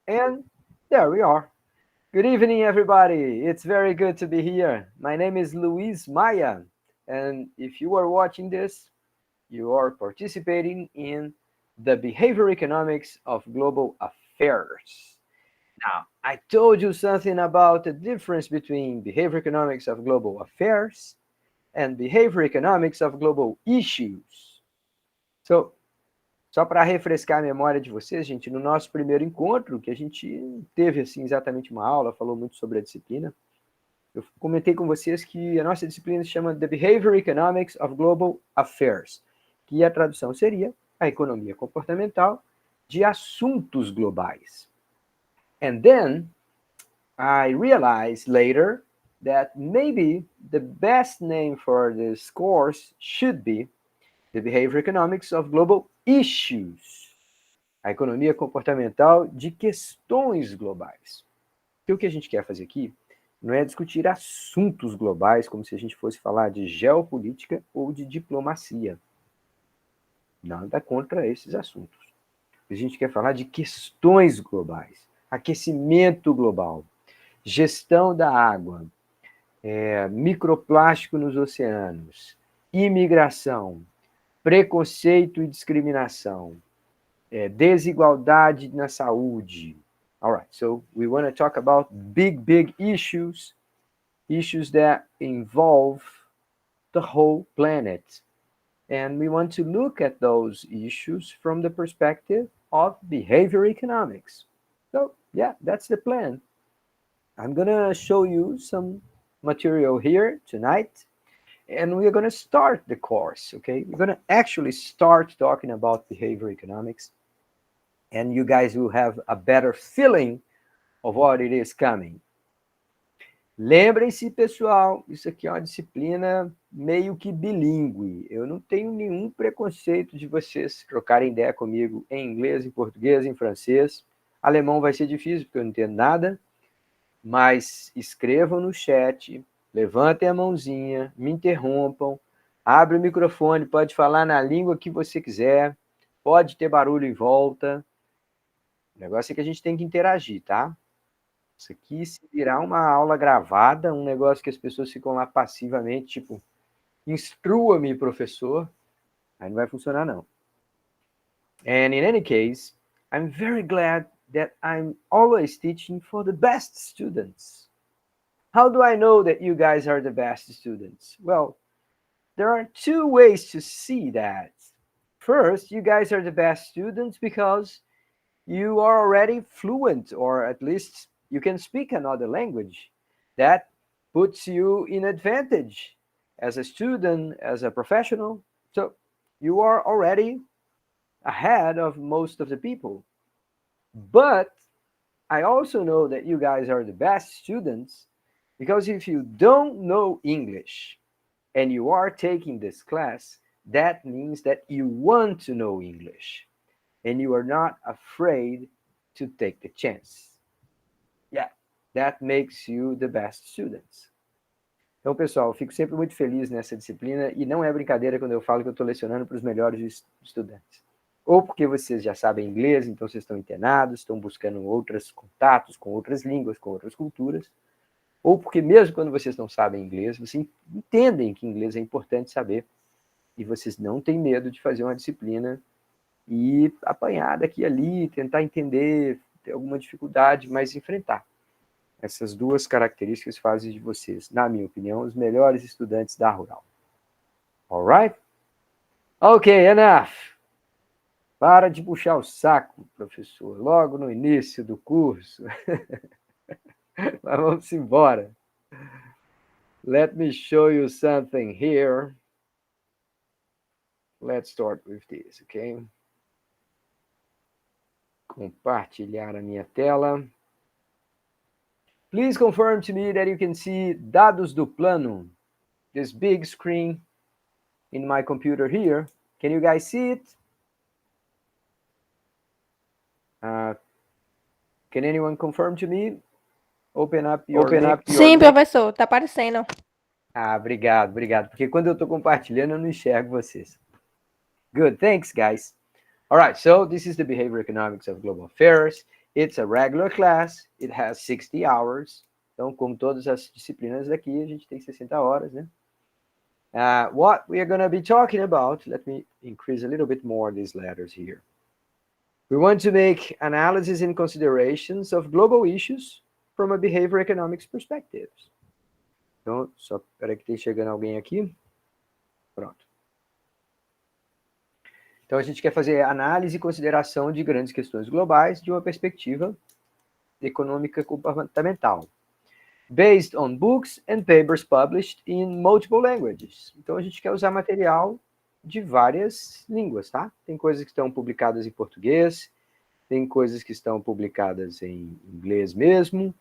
And there we are. Good evening, everybody. It's very good to be here. My name is Luis Maya. And if you are watching this, you are participating in the behavior economics of global affairs. Now, I told you something about the difference between behavior economics of global affairs and behavior economics of global issues. So, só para refrescar a memória de vocês, gente, no nosso primeiro encontro, que a gente teve assim exatamente uma aula, falou muito sobre a disciplina, eu comentei com vocês que a nossa disciplina se chama The Behavior Economics of Global Affairs, que a tradução seria a economia comportamental de assuntos globais. And then I realized later that maybe the best name for this course should be The Behavior Economics of Global Issues, a economia comportamental de questões globais. E o que a gente quer fazer aqui não é discutir assuntos globais, como se a gente fosse falar de geopolítica ou de diplomacia. Nada contra esses assuntos. A gente quer falar de questões globais, aquecimento global, gestão da água, microplástico nos oceanos, imigração, preconceito e discriminação, desigualdade na saúde. All right, so we want to talk about big issues that involve the whole planet. And we want to look at those issues from the perspective of behavior economics. So, yeah, that's the plan. I'm going to show you some material here tonight, and we're going to start the course, okay? We're going to actually start talking about behavior economics, and you guys will have a better feeling of what it is coming. Lembrem-se, pessoal, isso aqui é uma disciplina meio que bilíngue. Eu não tenho nenhum preconceito de vocês trocarem ideia comigo em inglês, em português, em francês. Alemão vai ser difícil, porque eu não entendo nada. Mas escrevam no chat, levantem a mãozinha, me interrompam, abre o microfone, pode falar na língua que você quiser, pode ter barulho em volta. O negócio é que a gente tem que interagir, tá? Isso aqui, se virar uma aula gravada, um negócio que as pessoas ficam lá passivamente, tipo, instrua-me, professor, aí não vai funcionar, não. And in any case, I'm very glad that I'm always teaching for the best students. How do I know that you guys are the best students? Well, there are two ways to see that. First, you guys are the best students because you are already fluent, or at least you can speak another language. That puts you in advantage as a student, as a professional. So you are already ahead of most of the people. But I also know that you guys are the best students because if you don't know English and you are taking this class, that means that you want to know English and you are not afraid to take the chance. Yeah, that makes you the best students. Então, pessoal, eu fico sempre muito feliz nessa disciplina e não é brincadeira quando eu falo que eu estou lecionando para os melhores estudantes. Ou porque vocês já sabem inglês, então vocês estão internados, estão buscando outros contatos com outras línguas, com outras culturas, ou porque mesmo quando vocês não sabem inglês, vocês entendem que inglês é importante saber e vocês não têm medo de fazer uma disciplina e apanhar daqui e ali, tentar entender, ter alguma dificuldade, mas enfrentar. Essas duas características fazem de vocês, na minha opinião, os melhores estudantes da Rural. Alright? Okay, enough. Para de puxar o saco, professor, logo no início do curso. Mas vamos embora. Let me show you something here. Let's start with this, okay? Compartilhar a minha tela. Please confirm to me that you can see dados do plano, this big screen in my computer here. Can you guys see it? Can anyone confirm to me? Open up your Sim, professor, tá aparecendo. Obrigado, porque quando eu estou compartilhando eu não enxergo vocês. Good, thanks, guys. All right, so this is the behavior economics of global affairs. It's a regular class. It has 60 hours. Então, como todas as disciplinas daqui, a gente tem 60 horas, né? What we are going to be talking about, let me increase a little bit more these letters here. We want to make analysis and considerations of global issues from a behavior economics perspective. Então, só espera que tem chegando alguém aqui. Pronto. Então, a gente quer fazer análise e consideração de grandes questões globais de uma perspectiva econômica comportamental, based on books and papers published in multiple languages. Então, a gente quer usar material de várias línguas, tá? Tem coisas que estão publicadas em português, tem coisas que estão publicadas em inglês mesmo,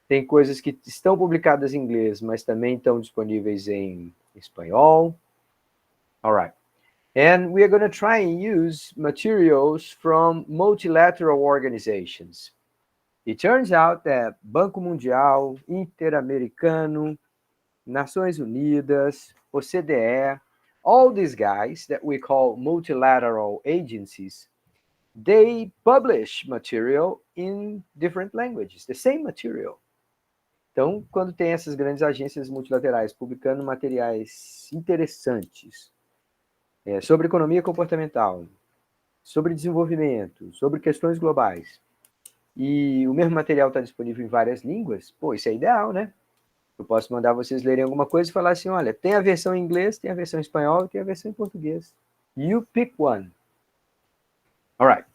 tem coisas que estão publicadas em inglês, mas também estão disponíveis em espanhol. All right. And we are going to try and use materials from multilateral organizations. It turns out that Banco Mundial, Interamericano, Nações Unidas, OCDE, all these guys that we call multilateral agencies, they publish material in different languages, the same material. Então, quando tem essas grandes agências multilaterais publicando materiais interessantes sobre economia comportamental, sobre desenvolvimento, sobre questões globais, e o mesmo material está disponível em várias línguas, pô, isso é ideal, né? Eu posso mandar vocês lerem alguma coisa e falar assim, olha, tem a versão em inglês, tem a versão em espanhol, tem a versão em português. You pick one. All right.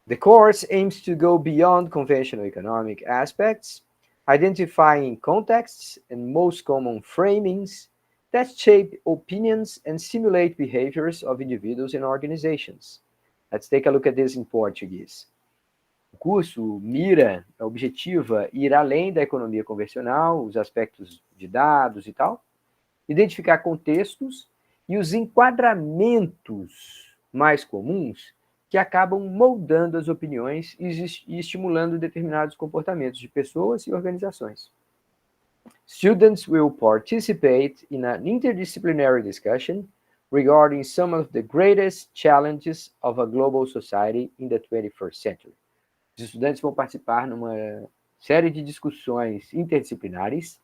The course aims to go beyond conventional economic aspects, identifying contexts and most common framings that shape opinions and simulate behaviors of individuals and organizations. Let's take a look at this in Portuguese. O curso mira, objetiva ir além da economia convencional, os aspectos de dados e tal, identificar contextos e os enquadramentos mais comuns que acabam moldando as opiniões e estimulando determinados comportamentos de pessoas e organizações. Students will participate in an interdisciplinary discussion regarding some of the greatest challenges of a global society in the 21st century. Os estudantes vão participar numa série de discussões interdisciplinares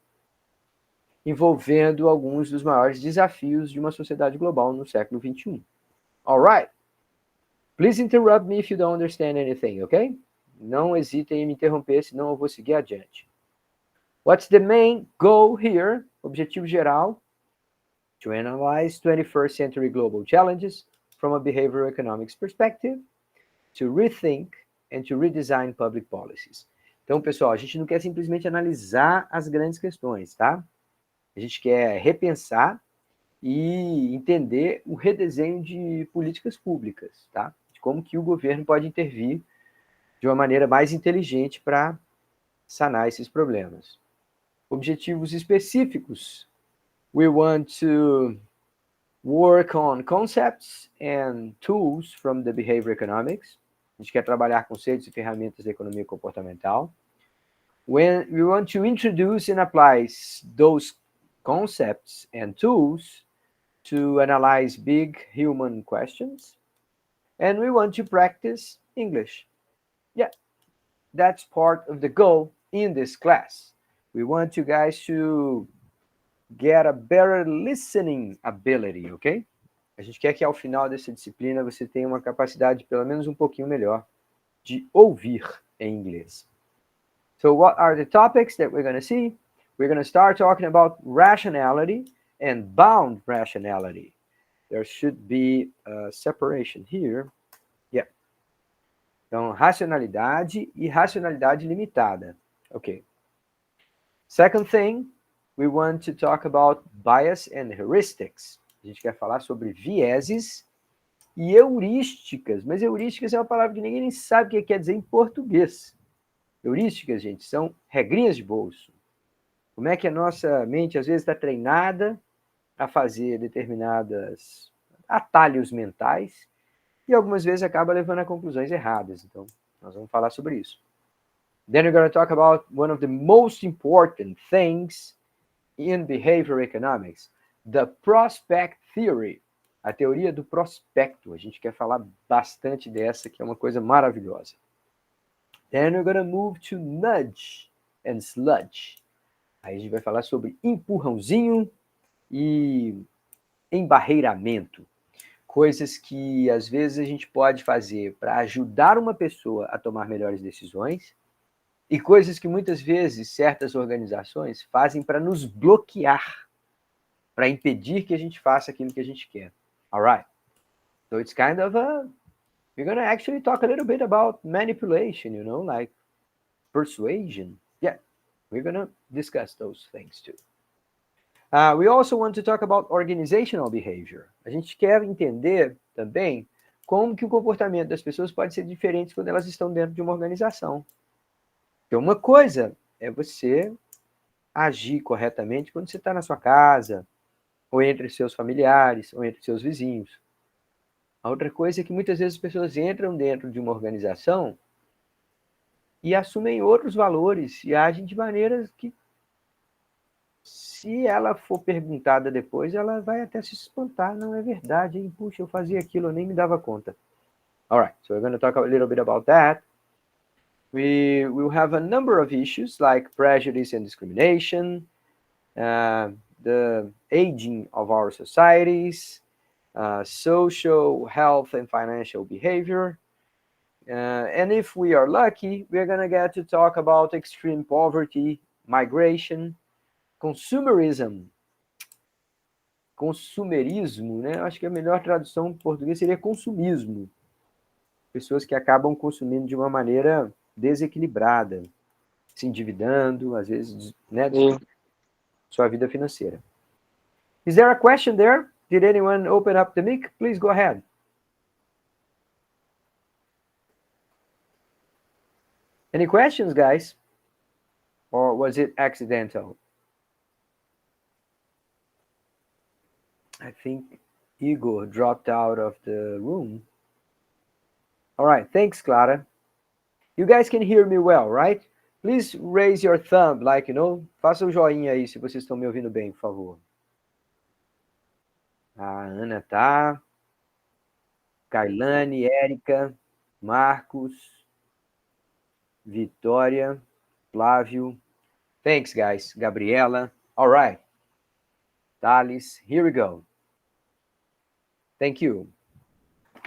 envolvendo alguns dos maiores desafios de uma sociedade global no século XXI. All right. Please interrupt me if you don't understand anything, okay? Não hesitem em me interromper, senão eu vou seguir adiante. What's the main goal here? Objetivo geral: to analyze 21st century global challenges from a behavioral economics perspective, to rethink and to redesign public policies. Então, pessoal, a gente não quer simplesmente analisar as grandes questões, tá? A gente quer repensar e entender o redesenho de políticas públicas, tá? De como que o governo pode intervir de uma maneira mais inteligente para sanar esses problemas. Objetivos específicos. We want to work on concepts and tools from the behavior economics. A gente quer trabalhar conceitos e ferramentas da economia comportamental. When we want to introduce and apply those concepts and tools to analyze big human questions. And we want to practice English. Yeah, that's part of the goal in this class. We want you guys to get a better listening ability, okay? A gente quer que ao final dessa disciplina você tenha uma capacidade pelo menos um pouquinho melhor de ouvir em inglês. So what are the topics that we're going to see? We're going to start talking about rationality and bound rationality. There should be a separation here. Yeah. Então, racionalidade e racionalidade limitada. Okay. Second thing, we want to talk about bias and heuristics. A gente quer falar sobre vieses e heurísticas. Mas heurísticas é uma palavra que ninguém nem sabe o que quer dizer em português. Heurísticas, gente, são regrinhas de bolso. Como é que a nossa mente, às vezes, está treinada a fazer determinados atalhos mentais e algumas vezes acaba levando a conclusões erradas. Então, nós vamos falar sobre isso. Then we're going to talk about one of the most important things in behavior economics, the prospect theory, a teoria do prospecto. A gente quer falar bastante dessa, que é uma coisa maravilhosa. Then we're going to move to nudge and sludge. Aí a gente vai falar sobre empurrãozinho e embarreiramento. Coisas que às vezes a gente pode fazer para ajudar uma pessoa a tomar melhores decisões e coisas que muitas vezes certas organizações fazem para nos bloquear, para impedir que a gente faça aquilo que a gente quer. Alright? So it's kind of we're going to actually talk a little bit about manipulation, like persuasion. Yeah, we're going to discuss those things too. We also want to talk about organizational behavior. A gente quer entender também como que o comportamento das pessoas pode ser diferente quando elas estão dentro de uma organização. Então, uma coisa é você agir corretamente quando você está na sua casa, ou entre seus familiares, ou entre seus vizinhos. A outra coisa é que muitas vezes as pessoas entram dentro de uma organização e assumem outros valores e agem de maneiras que, se ela for perguntada depois, ela vai até se espantar. Não é verdade, hein? Puxa, eu fazia aquilo, eu nem me dava conta. All right, so we're going to talk a little bit about that. We will have a number of issues like prejudice and discrimination, the aging of our societies, social, health, and financial behavior. And if we are lucky, we're going to get to talk about extreme poverty, migration, consumerism. Consumerismo, né? Acho que a melhor tradução em português seria consumismo. Pessoas que acabam consumindo de uma maneira desequilibrada, se endividando, às vezes, né, sua vida financeira. Is there a question there? Did anyone open up the mic? Please go ahead. Any questions, guys? Or was it accidental? I think Igor dropped out of the room. All right, thanks, Clara. You guys can hear me well, right? Please raise your thumb, like, faça o joinha aí se vocês estão me ouvindo bem, por favor. A Ana tá. Kailane, Érica, Marcos, Vitória, Flávio. Thanks, guys. Gabriela. All right. Thales, here we go. Thank you.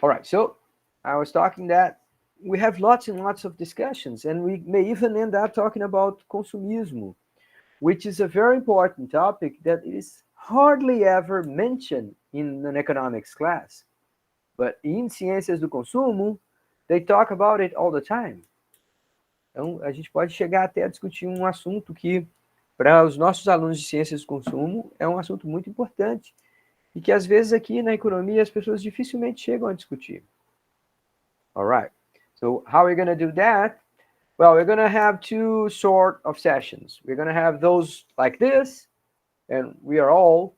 All right, so I was talking that we have lots and lots of discussions, and we may even end up talking about consumismo, which is a very important topic that is hardly ever mentioned in an economics class. But in ciências do consumo, they talk about it all the time. Então, a gente pode chegar até a discutir um assunto que, para os nossos alunos de ciências do consumo, é um assunto muito importante e que, às vezes, aqui na economia, as pessoas dificilmente chegam a discutir. All right. So how are we going to do that? Well, we're going to have two sort of sessions. We're going to have those like this, and we are all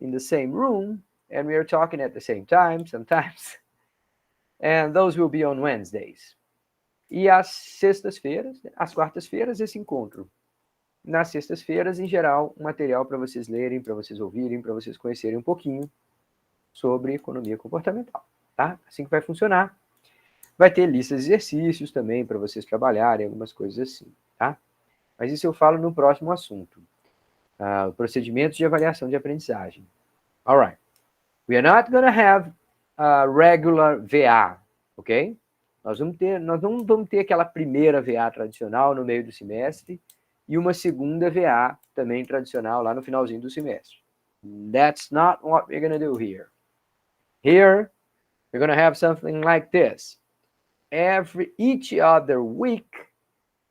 in the same room, and we are talking at the same time sometimes. And those will be on Wednesdays. E às sextas-feiras, às quartas-feiras, esse encontro. Nas sextas-feiras, em geral, um material para vocês lerem, para vocês ouvirem, para vocês conhecerem um pouquinho sobre economia comportamental, tá? Assim que vai funcionar. Vai ter listas de exercícios também para vocês trabalharem, algumas coisas assim, tá? Mas isso eu falo no próximo assunto. Procedimentos de avaliação de aprendizagem. All right. We are not going to have a regular VA, ok? Nós não vamos ter aquela primeira VA tradicional no meio do semestre e uma segunda VA também tradicional lá no finalzinho do semestre. That's not what we're going to do here. Here, we're going to have something like this. Each other week,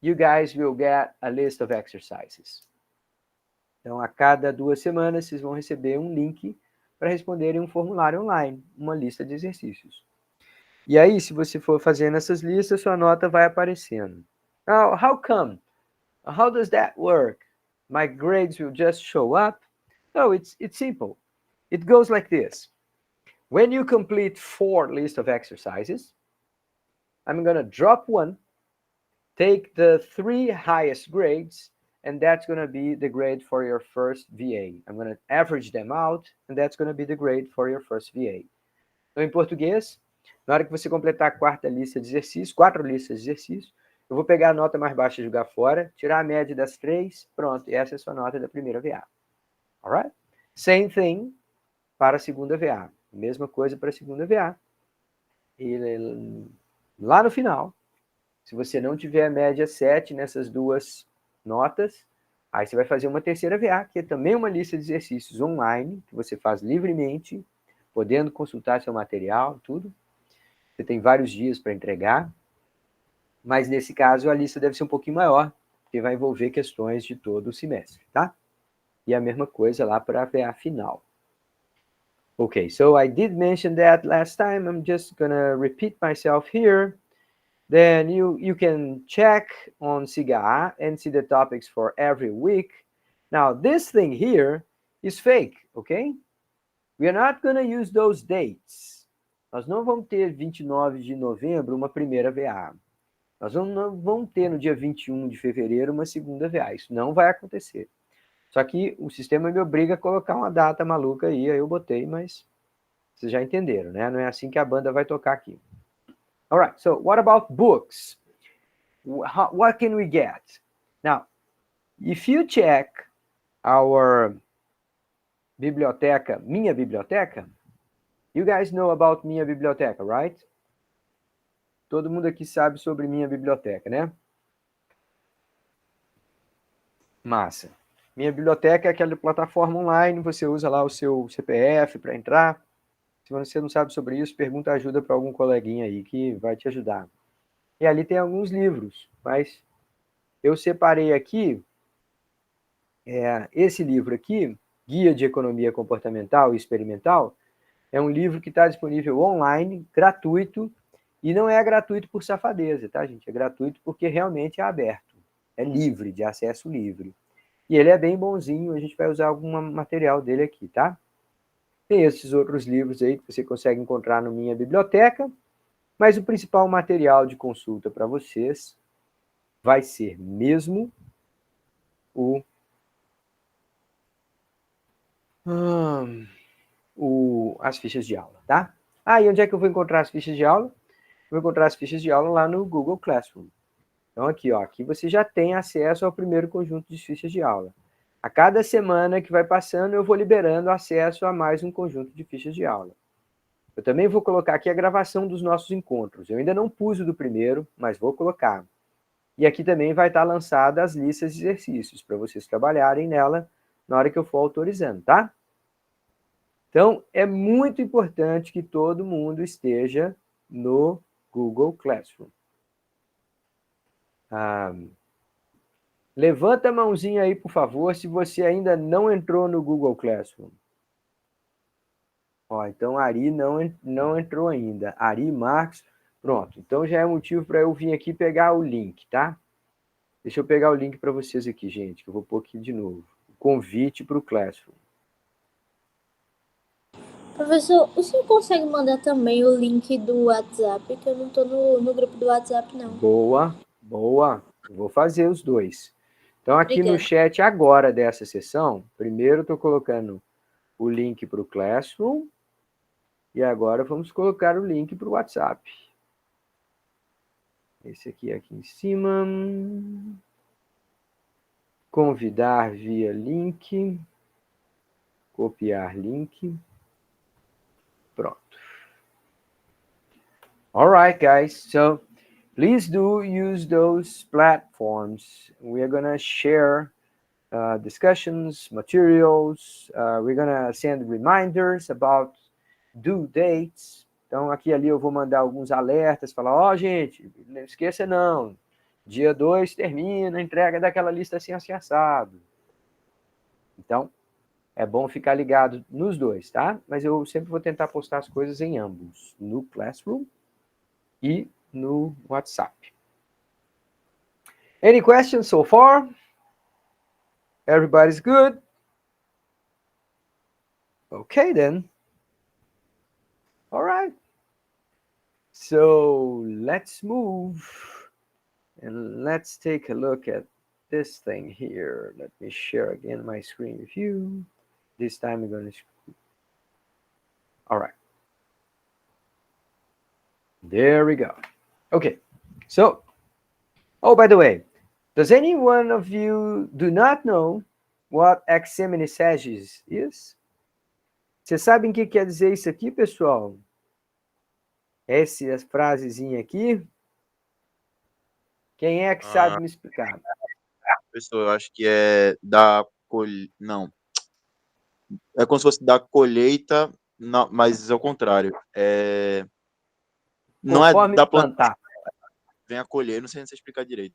you guys will get a list of exercises. Então, a cada 2 semanas, vocês vão receber um link para responderem um formulário online, uma lista de exercícios. E aí, se você for fazendo essas listas, sua nota vai aparecendo. Now, how come? How does that work? My grades will just show up? No, it's simple. It goes like this. When you complete 4 lists of exercises, I'm going to drop one, take the 3 highest grades, and that's going to be the grade for your first VA. I'm going to average them out, and that's going to be the grade for your first VA. Então, em português, na hora que você completar a 4ª lista de exercícios, 4 listas de exercícios, Eu vou pegar a nota mais baixa e jogar fora, tirar a média das 3, pronto, essa é a sua nota da primeira VA. Alright? Same thing para a segunda VA. Mesma coisa para a segunda VA. E lá no final, se você não tiver a média 7 nessas duas notas, aí você vai fazer uma terceira VA, que é também uma lista de exercícios online, que você faz livremente, podendo consultar seu material, tudo. Você tem vários dias para entregar. Mas nesse caso a lista deve ser um pouquinho maior, porque vai envolver questões de todo o semestre, tá? E a mesma coisa lá para a VA final. Okay, so I did mention that last time. I'm just gonna repeat myself here. Then you can check on SIGA and see the topics for every week. Now this thing here is fake, okay? We are not gonna use those dates. Nós não vamos ter 29 de novembro uma primeira VA. Nós não vamos ter no dia 21 de fevereiro uma segunda VA. Isso não vai acontecer. Só que o sistema me obriga a colocar uma data maluca aí eu botei, mas vocês já entenderam, né? Não é assim que a banda vai tocar aqui. Alright, so what about books? What can we get? Now, if you check our biblioteca, minha biblioteca, you guys know about minha biblioteca, right? Todo mundo aqui sabe sobre minha biblioteca, né? Massa. Minha biblioteca é aquela plataforma online, você usa lá o seu CPF para entrar. Se você não sabe sobre isso, pergunta ajuda para algum coleguinha aí que vai te ajudar. E ali tem alguns livros, mas eu separei aqui, esse livro aqui, Guia de Economia Comportamental e Experimental, é um livro que está disponível online, gratuito, e não é gratuito por safadeza, tá, gente? É gratuito porque realmente é aberto, é livre, de acesso livre. E ele é bem bonzinho, a gente vai usar algum material dele aqui, tá? Tem esses outros livros aí que você consegue encontrar na minha biblioteca, mas o principal material de consulta para vocês vai ser mesmo as fichas de aula, tá? E onde é que eu vou encontrar as fichas de aula? Eu vou encontrar as fichas de aula lá no Google Classroom. Então aqui, ó, aqui você já tem acesso ao primeiro conjunto de fichas de aula. A cada semana que vai passando, eu vou liberando acesso a mais um conjunto de fichas de aula. Eu também vou colocar aqui a gravação dos nossos encontros. Eu ainda não pus o do primeiro, mas vou colocar. E aqui também vai estar lançada as listas de exercícios, para vocês trabalharem nela na hora que eu for autorizando, tá? Então, é muito importante que todo mundo esteja no Google Classroom. Levanta a mãozinha aí, por favor, se você ainda não entrou no Google Classroom. Ó, então, Ari não entrou ainda. Ari Marques, pronto. Então, já é motivo para eu vir aqui pegar o link, tá? Deixa eu pegar o link para vocês aqui, gente, que eu vou pôr aqui de novo. O convite para o Classroom. Professor, o senhor consegue mandar também o link do WhatsApp? Que eu não estou no grupo do WhatsApp, não. Boa. Vou fazer os dois. Então, aqui no chat agora dessa sessão, primeiro eu estou colocando o link para o Classroom e agora vamos colocar o link para o WhatsApp. Esse aqui em cima. Convidar via link. Copiar link. Pronto. All right, guys. So, please do use those platforms. We are going to share discussions, materials. We're going to send reminders about due dates. Então, aqui e ali eu vou mandar alguns alertas, falar, gente, não esqueça não, dia 2 termina a entrega daquela lista assim assado. Então, é bom ficar ligado nos dois, tá? Mas eu sempre vou tentar postar as coisas em ambos, no Classroom e no WhatsApp. Any questions so far? Everybody's good? Okay, then. All right. So let's move and let's take a look at this thing here. Let me share again my screen with you. This time I'm going to... All right. There we go. Okay. So Oh, by the way, does any one of you do not know what exeminisages is? Vocês sabem o que quer dizer isso aqui, pessoal? Essa frasezinha aqui? Quem é que sabe me explicar? Pessoal, eu acho que é da não. É como se fosse da colheita, não, mas ao contrário. Não é Conforme da planta, plantar. vem a colher, não sei se explicar direito.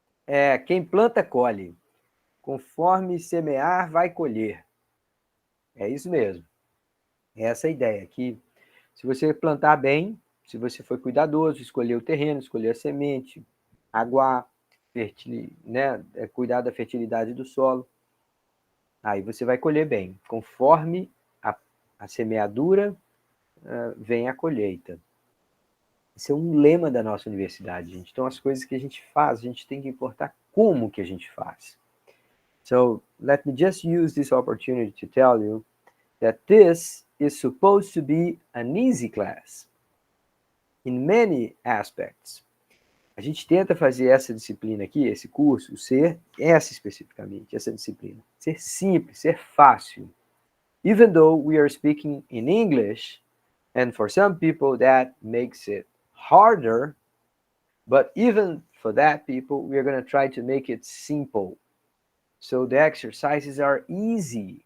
Quem planta, colhe. Conforme semear, vai colher. É isso mesmo. É essa a ideia, que se você plantar bem, se você for cuidadoso, escolher o terreno, escolher a semente, aguar, né, cuidar da fertilidade do solo, aí você vai colher bem. Conforme a semeadura, vem a colheita. Esse é um lema da nossa universidade, gente. Então, as coisas que a gente faz, a gente tem que importar como que a gente faz. So, let me just use this opportunity to tell you that this is supposed to be an easy class in many aspects. A gente tenta fazer essa disciplina aqui, esse curso, ser essa especificamente, essa disciplina, ser simples, ser fácil. Even though we are speaking in English, and for some people that makes it harder, but even for that people, we are going to try to make it simple. So the exercises are easy.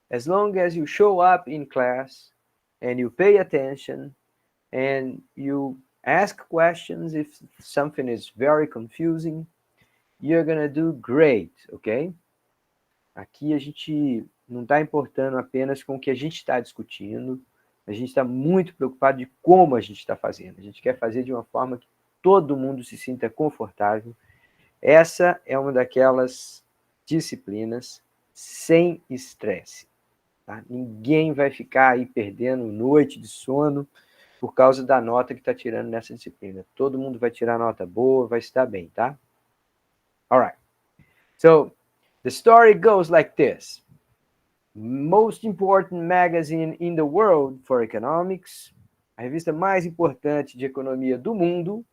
As long as you show up in class and you pay attention and you ask questions if something is very confusing, you're gonna do great, ok? Aqui a gente não está importando apenas com o que a gente está discutindo, a gente está muito preocupado de como a gente está fazendo. A gente quer fazer de uma forma que todo mundo se sinta confortável. Essa é uma daquelas disciplinas sem estresse. Tá? Ninguém vai ficar aí perdendo noite de sono por causa da nota que está tirando nessa disciplina. Todo mundo vai tirar nota boa, vai estar bem, tá? Alright. So, the story goes like this. Most important magazine in the world for economics, a revista mais importante de economia do mundo,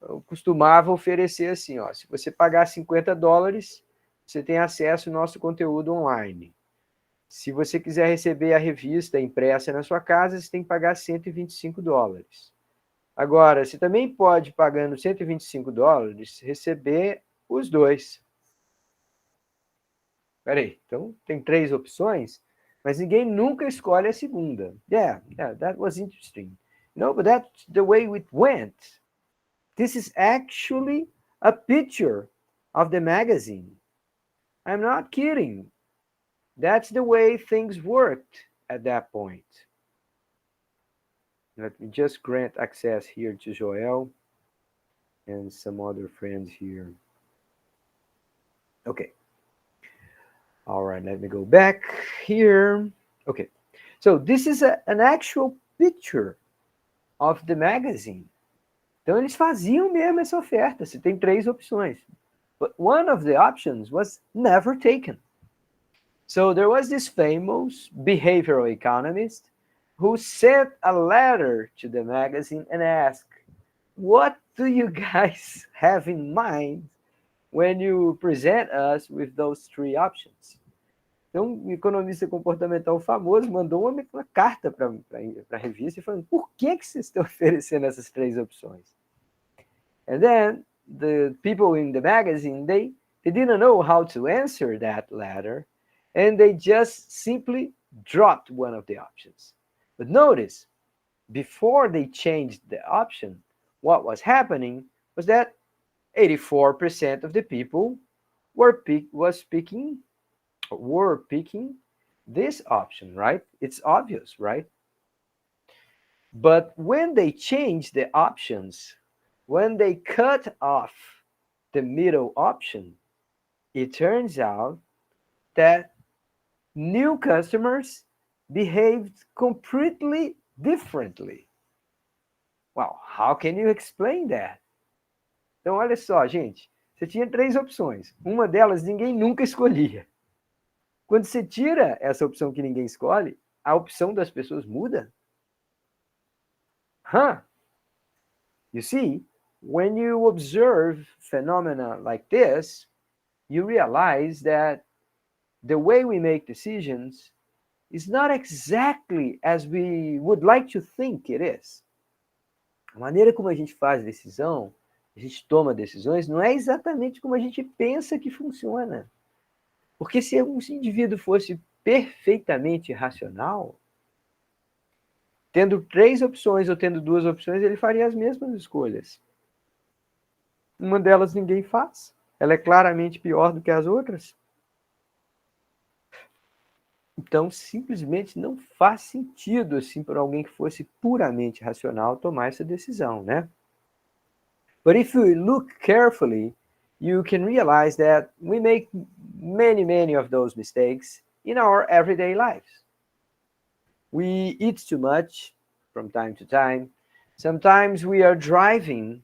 eu costumava oferecer assim, ó, se você pagar $50, você tem acesso ao nosso conteúdo online. Se você quiser receber a revista impressa na sua casa, você tem que pagar $125. Agora, você também pode, pagando $125, receber os dois. Peraí, então tem 3 opções, mas ninguém nunca escolhe a segunda. Yeah, that was interesting. No, but that's the way it went. This is actually a picture of the magazine. I'm not kidding. That's the way things worked at that point. Let me just grant access here to Joel and some other friends here. Okay. All right, let me go back here. Okay, so this is an actual picture of the magazine. Então, eles faziam mesmo essa oferta. Você tem 3 opções. But one of the options was never taken. So there was this famous behavioral economist who sent a letter to the magazine and asked, what do you guys have in mind when you present us with those 3 options? Então, um economista comportamental famoso mandou uma carta para a revista falando, por que vocês estão oferecendo essas 3 opções? And then, the people in the magazine, they didn't know how to answer that letter, and they just simply dropped one of the options. But notice, before they changed the option, what was happening was that 84% of the people were picking this option, right? It's obvious, right? But when they changed the options, when they cut off the middle option, it turns out that new customers behaved completely differently. Well, how can you explain that? Então, olha só, gente. Você tinha 3 opções. Uma delas ninguém nunca escolhia. Quando você tira essa opção que ninguém escolhe, a opção das pessoas muda. You see, when you observe phenomena like this, you realize that the way we make decisions is not exactly as we would like to think it is. A maneira como a gente faz decisão, a gente toma decisões, não é exatamente como a gente pensa que funciona. Porque se um indivíduo fosse perfeitamente racional, tendo 3 opções ou tendo 2 opções, ele faria as mesmas escolhas. Uma delas ninguém faz. Ela é claramente pior do que as outras. Então, simplesmente não faz sentido, assim, para alguém que fosse puramente racional tomar essa decisão, né? But if you look carefully, you can realize that we make many of those mistakes in our everyday lives. We eat too much from time to time. Sometimes we are driving.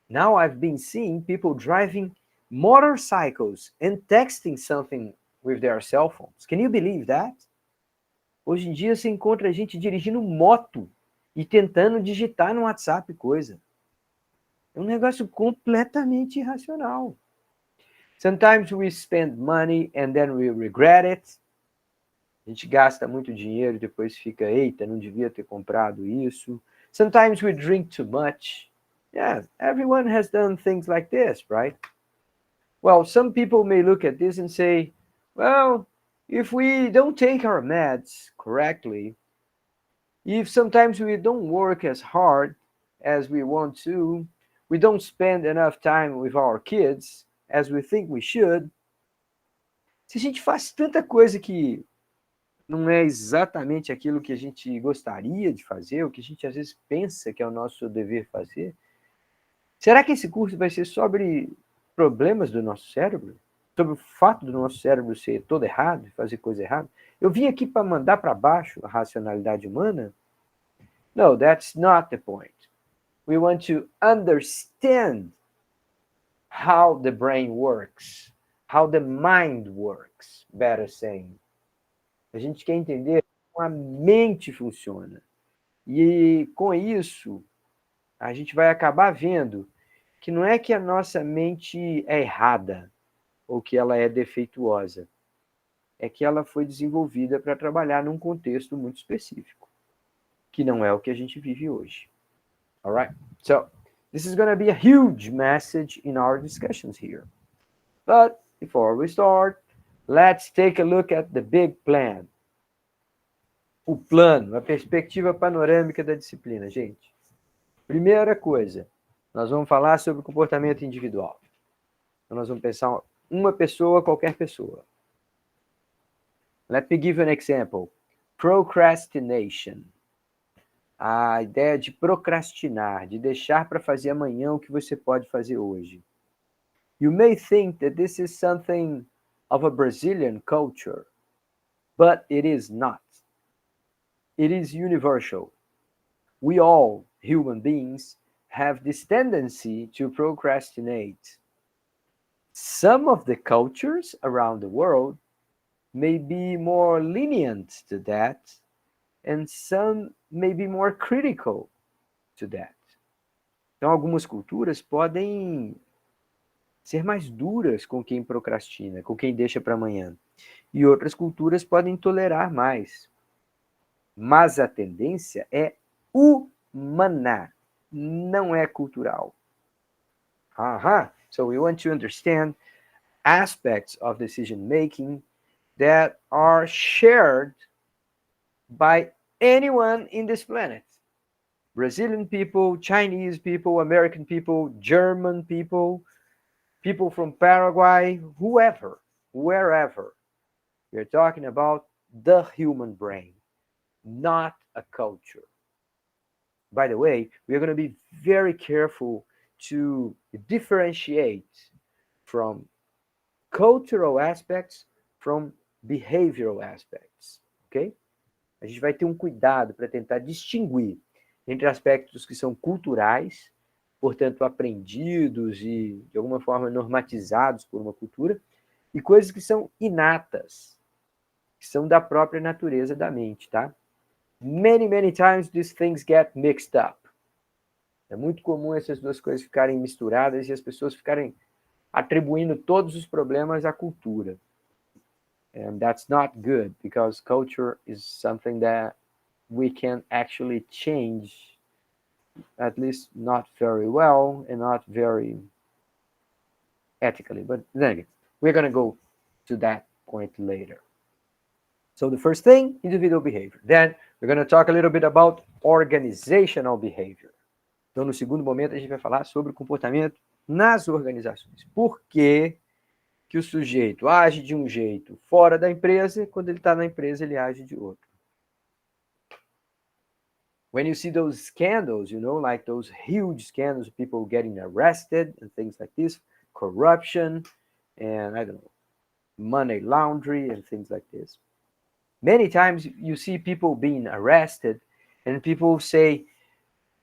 Now I've been seeing people driving motorcycles and texting something with their cell phones. Can you believe that? Hoje em dia você encontra gente dirigindo moto e tentando digitar no WhatsApp coisa. É um negócio completamente irracional. Sometimes we spend money and then we regret it. A gente gasta muito dinheiro e depois fica, eita, não devia ter comprado isso. Sometimes we drink too much. Yeah, everyone has done things like this, right? Well, some people may look at this and say, well, if we don't take our meds correctly, if sometimes we don't work as hard as we want to, we don't spend enough time with our kids as we think we should. Se a gente faz tanta coisa que não é exatamente aquilo que a gente gostaria de fazer, o que a gente às vezes pensa que é o nosso dever fazer, será que esse curso vai ser sobre problemas do nosso cérebro? Sobre o fato do nosso cérebro ser todo errado, fazer coisa errada? Eu vim aqui para mandar para baixo a racionalidade humana? No, that's not the point. We want to understand how the brain works, how the mind works, better saying. A gente quer entender como a mente funciona. E com isso, a gente vai acabar vendo que não é que a nossa mente é errada ou que ela é defeituosa. É que ela foi desenvolvida para trabalhar num contexto muito específico, que não é o que a gente vive hoje. All right? So, this is going to be a huge message in our discussions here. But before we start, let's take a look at the big plan. O plano, a perspectiva panorâmica da disciplina, gente. Primeira coisa, nós vamos falar sobre o comportamento individual. Então, nós vamos pensar uma pessoa, qualquer pessoa. Let me give you an example. Procrastination. A ideia de procrastinar, de deixar para fazer amanhã o que você pode fazer hoje. You may think that this is something of a Brazilian culture, but it is not. It is universal. We all, human beings, have this tendency to procrastinate. Some of the cultures around the world may be more lenient to that, and some may be more critical to that. Então, algumas culturas podem ser mais duras com quem procrastina, com quem deixa para amanhã. E outras culturas podem tolerar mais. Mas a tendência é humana, não é cultural. So we want to understand aspects of decision making that are shared by anyone in this planet. Brazilian people, Chinese people, American people, German people, people from Paraguay, whoever, wherever. We're talking about the human brain, not a culture. By the way, we're going to be very careful to differentiate from cultural aspects from behavioral aspects, ok? A gente vai ter um cuidado para tentar distinguir entre aspectos que são culturais, portanto aprendidos e de alguma forma normatizados por uma cultura, e coisas que são inatas, que são da própria natureza da mente, tá? Many times these things get mixed up. É muito comum essas duas coisas ficarem misturadas e as pessoas ficarem atribuindo todos os problemas à cultura. And that's not good, because culture is something that we can actually change, at least not very well and not very ethically. But then again, we're going to go to that point later. So the first thing, individual behavior. Then we're going to talk a little bit about organizational behavior. Então, no segundo momento, a gente vai falar sobre o comportamento nas organizações. Por que que o sujeito age de um jeito fora da empresa e quando ele está na empresa ele age de outro? When you see those scandals, you know, like those huge scandals, people getting arrested and things like this, corruption and, I don't know, money laundering and things like this. Many times you see people being arrested and people say,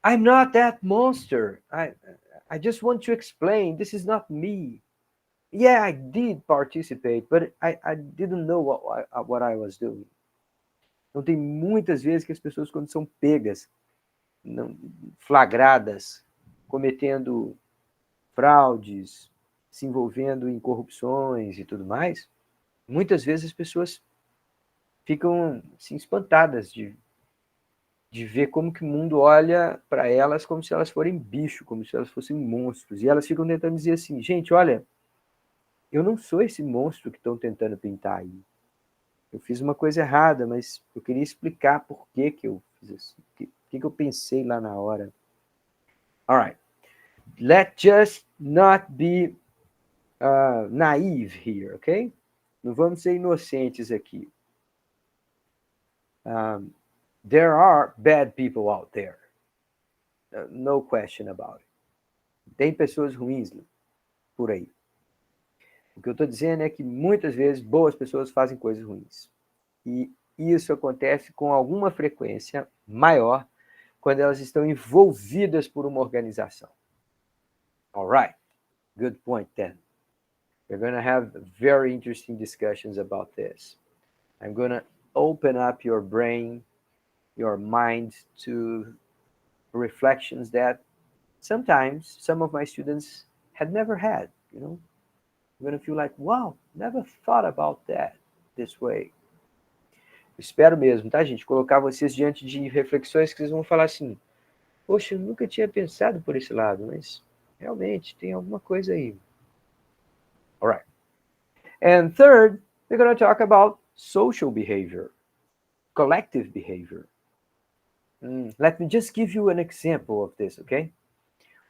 I'm not that monster. I just want to explain, this is not me. Yeah, I did participate, but I didn't know what I was doing. Então tem muitas vezes que as pessoas, quando são pegas, flagradas, cometendo fraudes, se envolvendo em corrupções e tudo mais, muitas vezes as pessoas ficam assim, espantadas de ver como que o mundo olha para elas como se elas forem bicho, como se elas fossem monstros. E elas ficam tentando dizer assim, gente, olha, eu não sou esse monstro que estão tentando pintar aí. Eu fiz uma coisa errada, mas eu queria explicar por que que eu fiz assim, o que eu pensei lá na hora. All right. Let's just not be naive here, ok? Não vamos ser inocentes aqui. There are bad people out there. No question about it. Tem pessoas ruins por aí. O que eu estou dizendo é que muitas vezes boas pessoas fazem coisas ruins. E isso acontece com alguma frequência maior quando elas estão envolvidas por uma organização. All right. Good point then. We're going to have very interesting discussions about this. I'm going to open up your brain, your mind to reflections that sometimes some of my students had never had, you know. You're going to feel like, wow, never thought about that this way. Espero mesmo, tá, gente? Colocar vocês diante de reflexões que vocês vão falar assim, poxa, eu nunca tinha pensado por esse lado, mas realmente tem alguma coisa aí. All right. And third, we're going to talk about social behavior, collective behavior. Let me just give you an example of this, okay?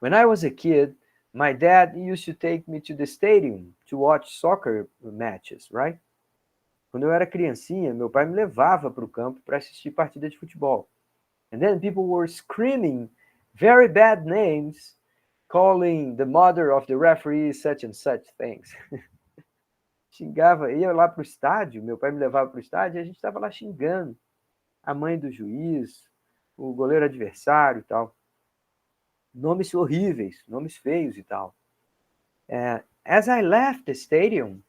When I was a kid, my dad used to take me to the stadium to watch soccer matches, right? Quando eu era criancinha, meu pai me levava para o campo para assistir partida de futebol. And then people were screaming very bad names, calling the mother of the referee such and such things. Xingava, ia lá para o estádio, meu pai me levava para o estádio e a gente estava lá xingando a mãe do juiz, o goleiro adversário e tal. Nomes horríveis, nomes feios e tal. As I left the stadium,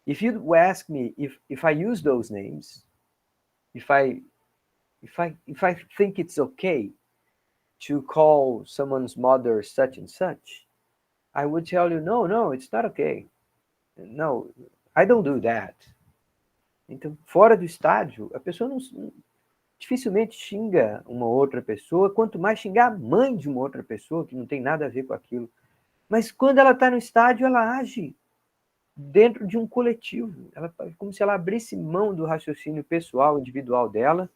if you ask me if I use those names, if I think it's okay to call someone's mother such and such, I would tell you, no, it's not okay. No, I don't do that. Então, fora do estádio, a pessoa dificilmente xinga uma outra pessoa, quanto mais xingar a mãe de uma outra pessoa, que não tem nada a ver com aquilo. Mas quando ela está no estádio, ela age dentro de um coletivo. Ela, como se ela abrisse mão do raciocínio pessoal, individual dela,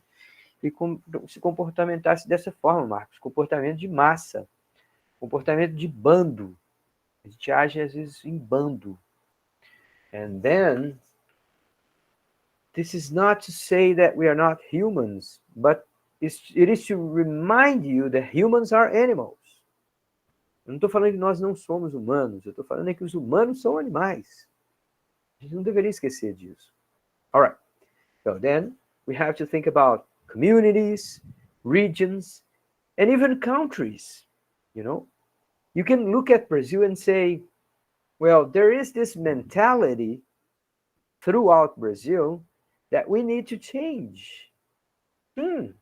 e se comportamentasse dessa forma, Marcos. Comportamento de massa, comportamento de bando. A gente age, às vezes, em bando. And then, this is not to say that we are not humans, but it is to remind you that humans are animals. Eu não estou falando que nós não somos humanos, eu estou falando que os humanos são animais. A gente não deveria esquecer disso. All right. So then we have to think about communities, regions, and even countries. You know, you can look at Brazil and say, well, there is this mentality throughout Brazil that we need to change. I'm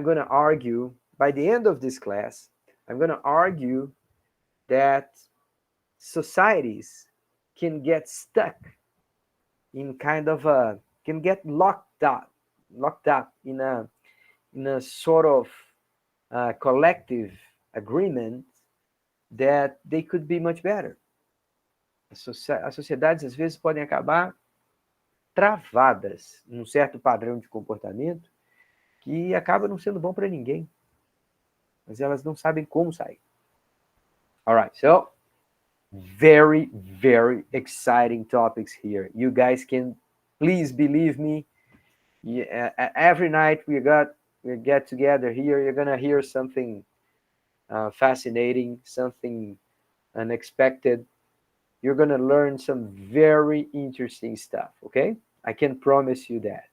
going to argue by the end of this class, I'm going to argue that societies can get stuck in kind of can get locked up in a sort of collective agreement that they could be much better. As sociedades às vezes podem acabar travadas num certo padrão de comportamento que acaba não sendo bom para ninguém, mas elas não sabem como sair. All right, so very, very exciting topics here. You guys can please believe me. Every night we get together here. You're gonna hear something fascinating, something unexpected. You're gonna learn some very interesting stuff. Okay, I can promise you that.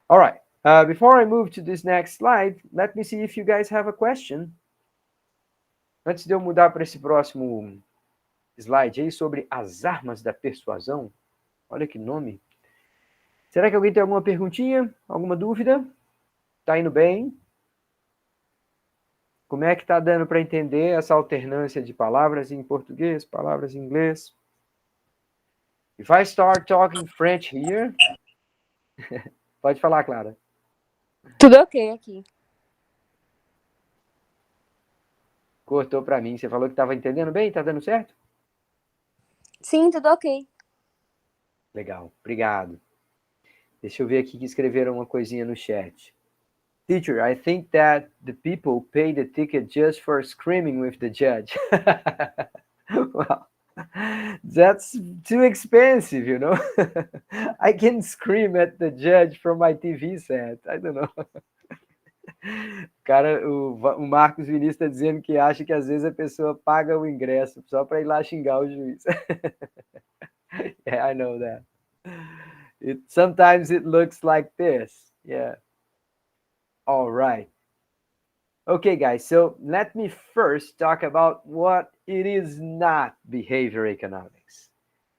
All right. Before I move to this next slide, let me see if you guys have a question. Antes de eu mudar para esse próximo slide aí sobre as armas da persuasão. Olha que nome. Será que alguém tem alguma perguntinha? Alguma dúvida? Tá indo bem? Como é que tá dando para entender essa alternância de palavras em português, palavras em inglês? If I start talking French here... Pode falar, Clara. Tudo ok aqui. Cortou para mim. Você falou que estava entendendo bem? Tá dando certo? Sim, tudo ok. Legal, obrigado. Deixa eu ver aqui que escreveram uma coisinha no chat. Teacher, I think that the people pay the ticket just for screaming with the judge. Well, that's too expensive, you know? I can scream at the judge from my TV set. I don't know. Cara, o Marcos Vinícius está dizendo que acha que às vezes a pessoa paga o ingresso só para ir lá xingar o juiz. Yeah, I know that. Sometimes it looks like this. Yeah. All right. Okay, guys, so let me first talk about what it is not behavior economics.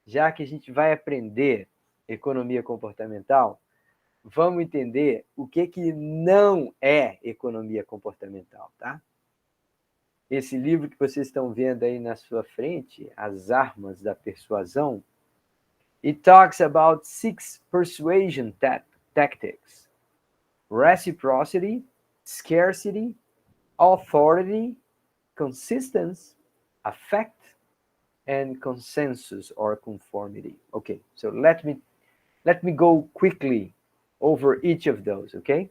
Já que a gente vai aprender economia comportamental, vamos entender o que não é economia comportamental, tá? Esse livro que vocês estão vendo aí na sua frente, As Armas da Persuasão, it talks about 6 persuasion tactics: reciprocity, scarcity, authority, consistency, affect, and consensus or conformity. Okay, so let me go quickly over each of those, okay?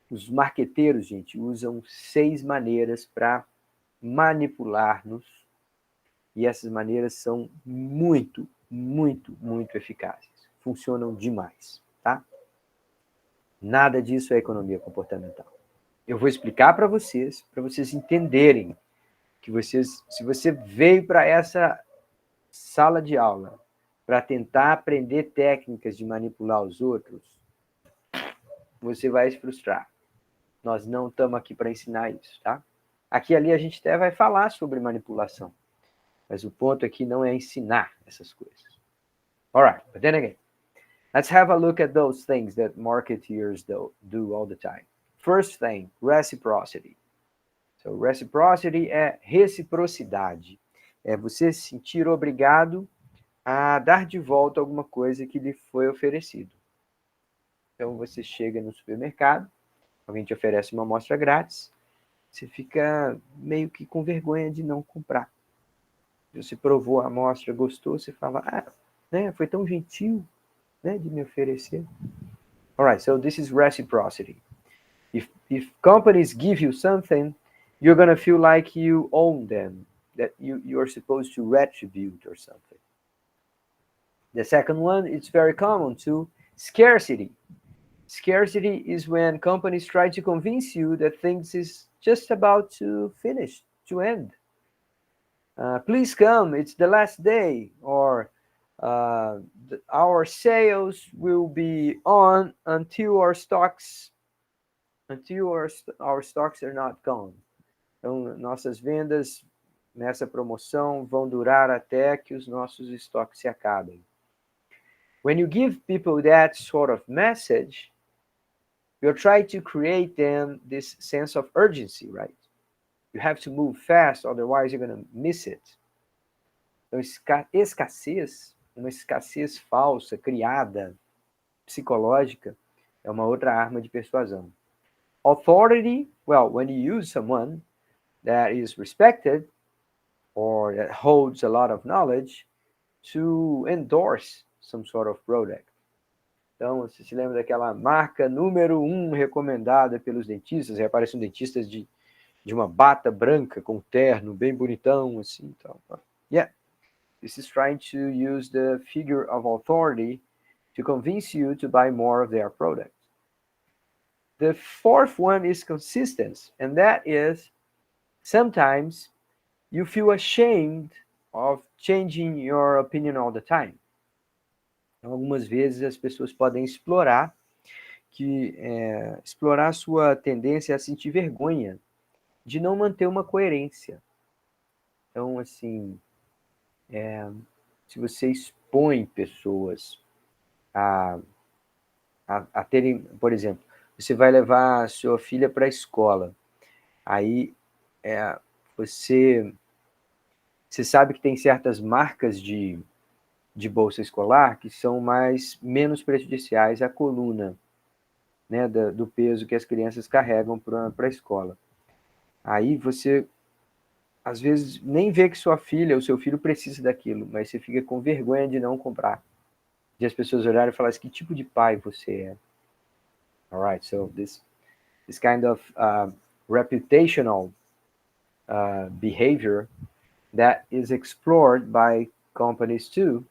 Os marqueteiros, gente, usam 6 maneiras para manipular-nos, e essas maneiras são muito, muito, muito eficazes. Funcionam demais, tá? Nada disso é economia comportamental. Eu vou explicar para vocês entenderem que se você veio para essa sala de aula para tentar aprender técnicas de manipular os outros, você vai se frustrar. Nós não estamos aqui para ensinar isso, tá? Aqui e ali a gente até vai falar sobre manipulação, mas o ponto aqui não é ensinar essas coisas. All right, but then again, let's have a look at those things that marketeers do all the time. First thing, reciprocity. So, reciprocity é reciprocidade. É você se sentir obrigado a dar de volta alguma coisa que lhe foi oferecido. Então, você chega no supermercado, alguém te oferece uma amostra grátis, você fica meio que com vergonha de não comprar. Você provou a amostra, gostou, você fala, né, foi tão gentil, né, de me oferecer. All right, so this is reciprocity. If companies give you something, you're going to feel like you own them, that you're supposed to retribute or something. The second one, it's very common too, scarcity. Scarcity is when companies try to convince you that things is just about to finish, to end. Please come, it's the last day, or our sales will be on until our stocks are not gone. Então, nossas vendas nessa promoção vão durar até que os nossos estoques se acabem. When you give people that sort of message, you're trying to create them this sense of urgency, right? You have to move fast, otherwise you're going to miss it. Então, escassez, uma escassez falsa, criada, psicológica, é uma outra arma de persuasão. Authority, well, when you use someone that is respected or that holds a lot of knowledge to endorse some sort of product. Então, você se lembra daquela marca número 1 recomendada pelos dentistas? Aí aparecem dentistas de uma bata branca com terno, bem bonitão, assim, tal. Yeah, this is trying to use the figure of authority to convince you to buy more of their product. The fourth one is consistency, and that is sometimes you feel ashamed of changing your opinion all the time. Algumas vezes as pessoas podem explorar a sua tendência a sentir vergonha de não manter uma coerência. Então, assim, se você expõe pessoas a terem, por exemplo, você vai levar a sua filha para a escola, aí você sabe que tem certas marcas de bolsa escolar que são menos prejudiciais à coluna, né, do peso que as crianças carregam para a escola. Aí você, às vezes, nem vê que sua filha ou seu filho precisa daquilo, mas você fica com vergonha de não comprar. De as pessoas olharem e falarem, que tipo de pai você é? Alright, so this kind of reputational behavior that is explored by companies too.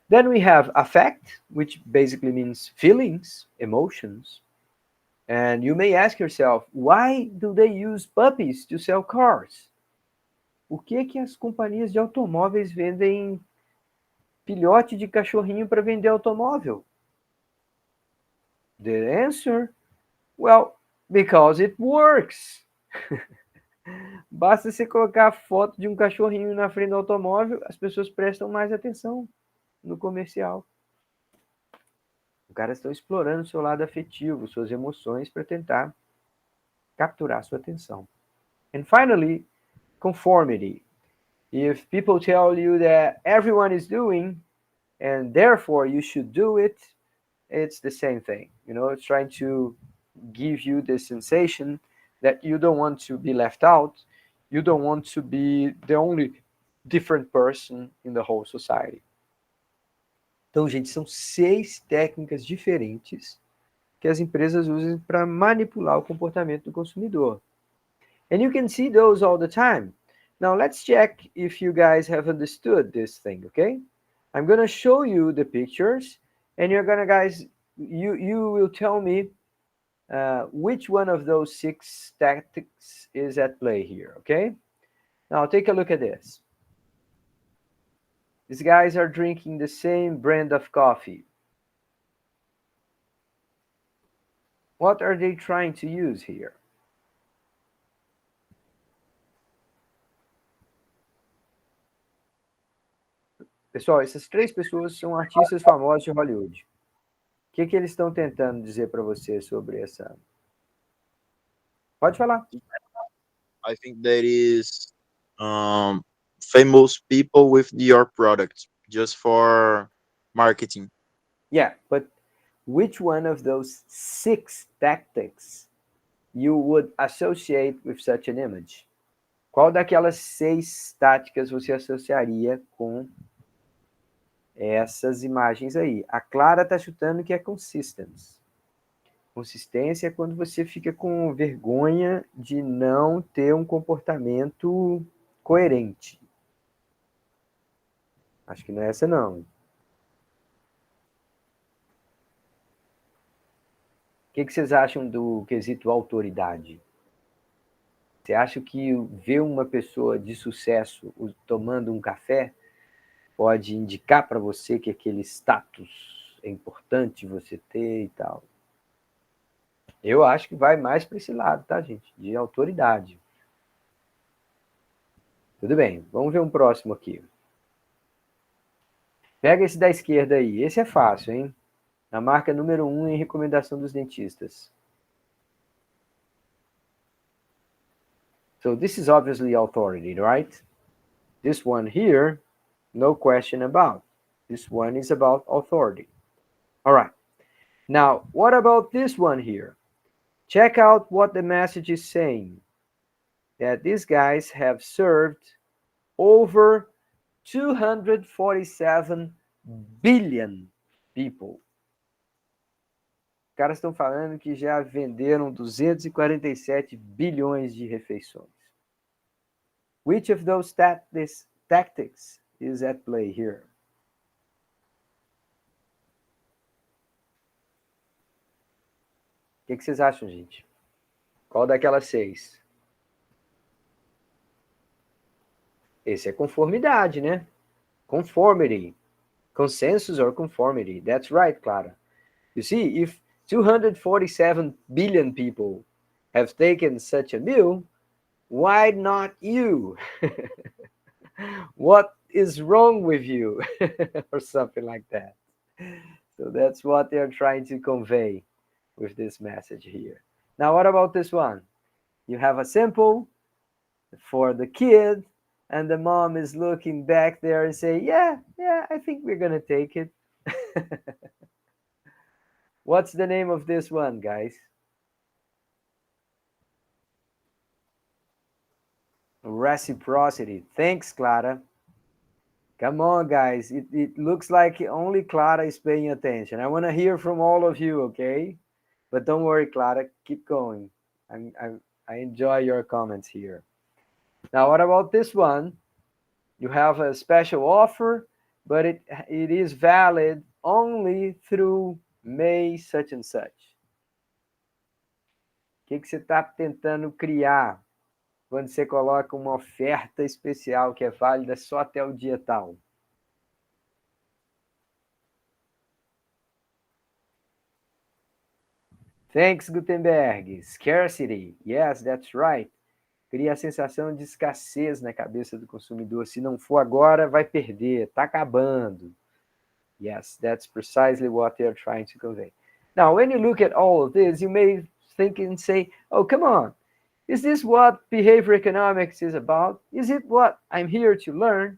Then we have affect, which basically means feelings, emotions. And you may ask yourself, why do they use puppies to sell cars? Por que as companhias de automóveis vendem filhote de cachorrinho para vender automóvel? The answer, well, because it works. Basta você colocar a foto de um cachorrinho na frente do automóvel, as pessoas prestam mais atenção no comercial. Os caras estão explorando o seu lado afetivo, suas emoções, para tentar capturar sua atenção. And finally, conformity. If people tell you that everyone is doing, and therefore you should do it, it's the same thing. You know, it's trying to give you the sensation that you don't want to be left out, you don't want to be the only different person in the whole society. Então, gente, são 6 técnicas diferentes que as empresas usam para manipular o comportamento do consumidor. And you can see those all the time. Now, let's check if you guys have understood this thing, okay? I'm going to show you the pictures, and you're going to, guys, you will tell me which one of those 6 tactics is at play here, okay? Now, take a look at this. These guys are drinking the same brand of coffee. What are they trying to use here? Pessoal, essas 3 pessoas são artistas famosos de Hollywood. O que eles estão tentando dizer para você sobre essa... Pode falar. I think that is famous people with your product just for marketing. Yeah, but which one of those 6 tactics you would associate with such an image? Qual daquelas 6 táticas você associaria com essas imagens aí? A Clara está chutando que é consistence. Consistência é quando você fica com vergonha de não ter um comportamento coerente. Acho que não é essa, não. O que vocês acham do quesito autoridade? Você acha que ver uma pessoa de sucesso tomando um café pode indicar para você que aquele status é importante você ter e tal? Eu acho que vai mais para esse lado, tá, gente? De autoridade. Tudo bem, vamos ver um próximo aqui. Pega esse da esquerda aí. Esse é fácil, hein? A marca número 1 em recomendação dos dentistas. So this is obviously authority, right? This one here, no question about. This one is about authority. All right. Now, what about this one here? Check out what the message is saying. That these guys have served over 247 billion people. Os caras estão falando que já venderam 247 bilhões de refeições. Which of those tactics is at play here? O que vocês acham, gente? Qual daquelas 6? Esse é conformidade, né? Conformity. Consensus or conformity. That's right, Clara. You see, if 247 billion people have taken such a meal, why not you? What is wrong with you? Or something like that. So that's what they're trying to convey with this message here. Now, what about this one? You have a simple for the kid, and the mom is looking back there and say, yeah, I think we're going to take it. What's the name of this one, guys? Reciprocity. Thanks, Clara. Come on, guys. It looks like only Clara is paying attention. I want to hear from all of you, okay? But don't worry, Clara. Keep going. I enjoy your comments here. Now, what about this one? You have a special offer, but it is valid only through May such and such. O que você está tentando criar quando você coloca uma oferta especial que é válida só até o dia tal? Thanks, Gutenberg. Scarcity. Yes, that's right. Cria a sensação de escassez na cabeça do consumidor. Se não for agora, vai perder. Está acabando. Yes, that's precisely what they're trying to convey. Now, when you look at all of this, you may think and say, oh, come on. Is this what behavior economics is about? Is it what I'm here to learn?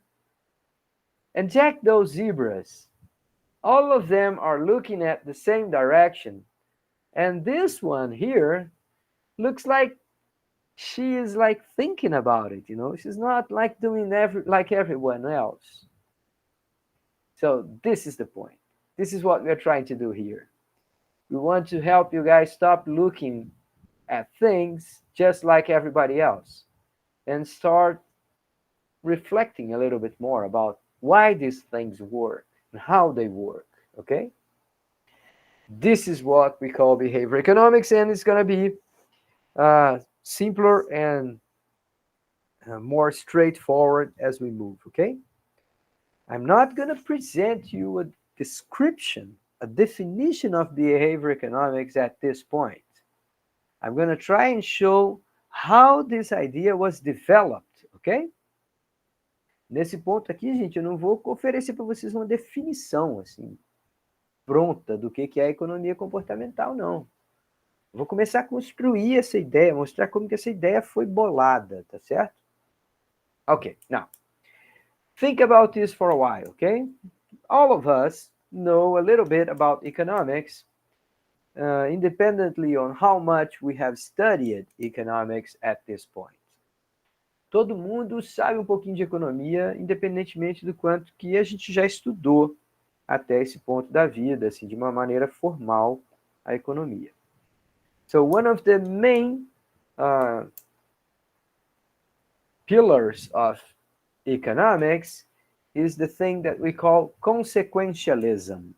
And check those zebras. All of them are looking at the same direction. And this one here looks like she is like thinking about it, you know. She's not like doing like everyone else. So this is the point. This is what we're trying to do here. We want to help you guys stop looking at things just like everybody else and start reflecting a little bit more about why these things work and how they work, okay? This is what we call behavior economics, and it's going to be simpler and more straightforward as we move, okay? I'm not going to present you a description, a definition of behavior economics at this point. I'm going to try and show how this idea was developed, okay? Nesse ponto aqui, gente, eu não vou oferecer para vocês uma definição, assim, pronta do que é a economia comportamental, não. Vou começar a construir essa ideia, mostrar como que essa ideia foi bolada, tá certo? Okay, now, think about this for a while, okay? All of us know a little bit about economics, independently on how much we have studied economics at this point. Todo mundo sabe um pouquinho de economia, independentemente do quanto que a gente já estudou até esse ponto da vida, assim, de uma maneira formal, a economia. So one of the main pillars of economics is the thing that we call consequentialism.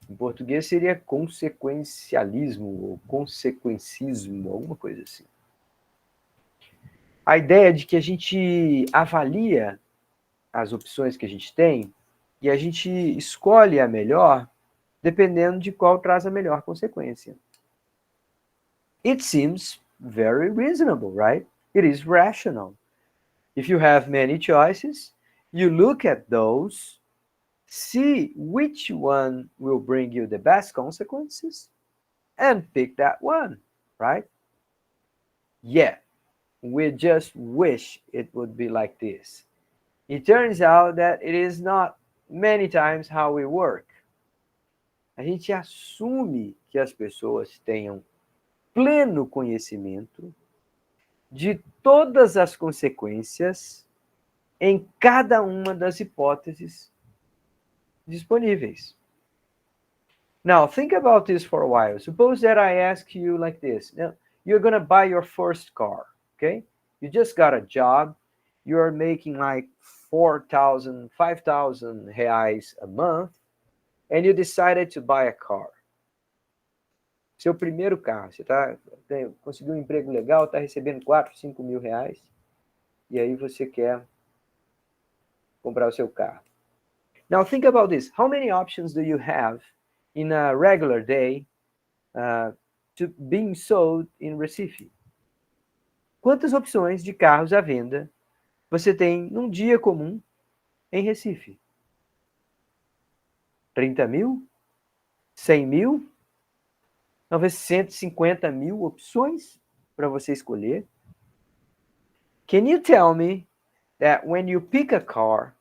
Em português seria consequencialismo ou consequencismo, alguma coisa assim. A ideia de que a gente avalia as opções que a gente tem e a gente escolhe a melhor dependendo de qual traz a melhor consequência. It seems very reasonable, right? It is rational. If you have many choices, you look at those, see which one will bring you the best consequences, and pick that one, right? Yeah, We just wish it would be like this. It turns out that it is not many times how we work. A gente assume que as pessoas tenham pleno conhecimento de todas as consequências em cada uma das hipóteses disponíveis. Now, think about this for a while. Suppose that I ask you like this. Now, you're going to buy your first car, okay? You just got a job. You're making like 4,000, 5,000 reais a month, and you decided to buy a car. Seu primeiro carro. Você conseguiu um emprego legal, está recebendo 4, 5 mil reais, e aí você quer comprar o seu carro. Now, think about this. How many options do you have in a regular day to being sold in Recife? Quantas opções de carros à venda você tem num dia comum em Recife? 30 mil? 100 mil? Talvez 150 mil opções para você escolher? Can you tell me that when you pick a car,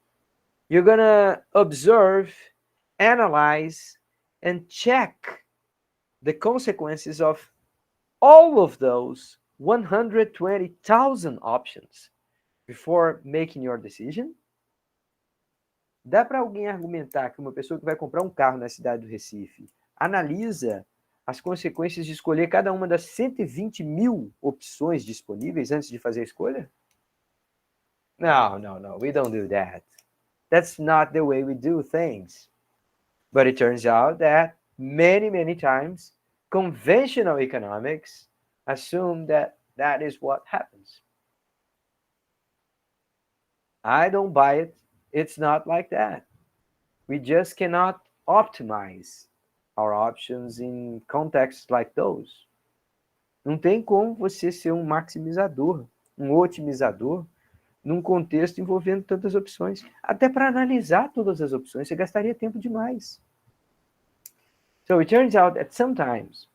you're gonna observe, analyze, and check the consequences of all of those 120,000 options before making your decision? Dá para alguém argumentar que uma pessoa que vai comprar um carro na cidade do Recife analisa as consequências de escolher cada uma das 120 mil opções disponíveis antes de fazer a escolha? No, we don't do that. That's not the way we do things. But it turns out that many, many times, conventional economics assume that that is what happens. I don't buy it. It's not like that. We just cannot optimize our options in contexts like those. Não tem como você ser um maximizador, um otimizador, num contexto envolvendo tantas opções. Até para analisar todas as opções, você gastaria tempo demais. So it turns out that sometimes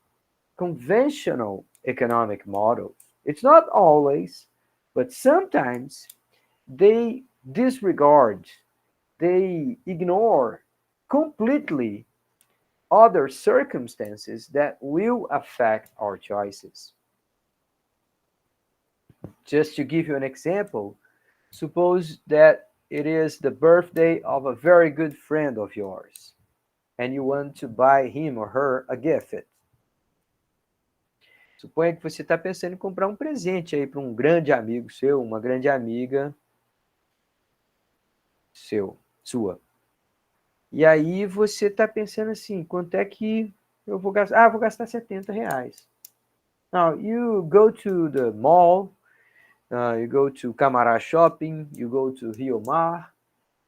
conventional economic models, it's not always, but sometimes they disregard, they ignore completely other circumstances that will affect our choices. Just to give you an example, suppose that it is the birthday of a very good friend of yours, and you want to buy him or her a gift. Suponha que você está pensando em comprar um presente aí para um grande amigo seu, uma grande amiga sua. E aí você está pensando assim, quanto é que eu vou gastar? Vou gastar 70 reais. Now, you go to the mall, you go to Camará Shopping, you go to Rio Mar,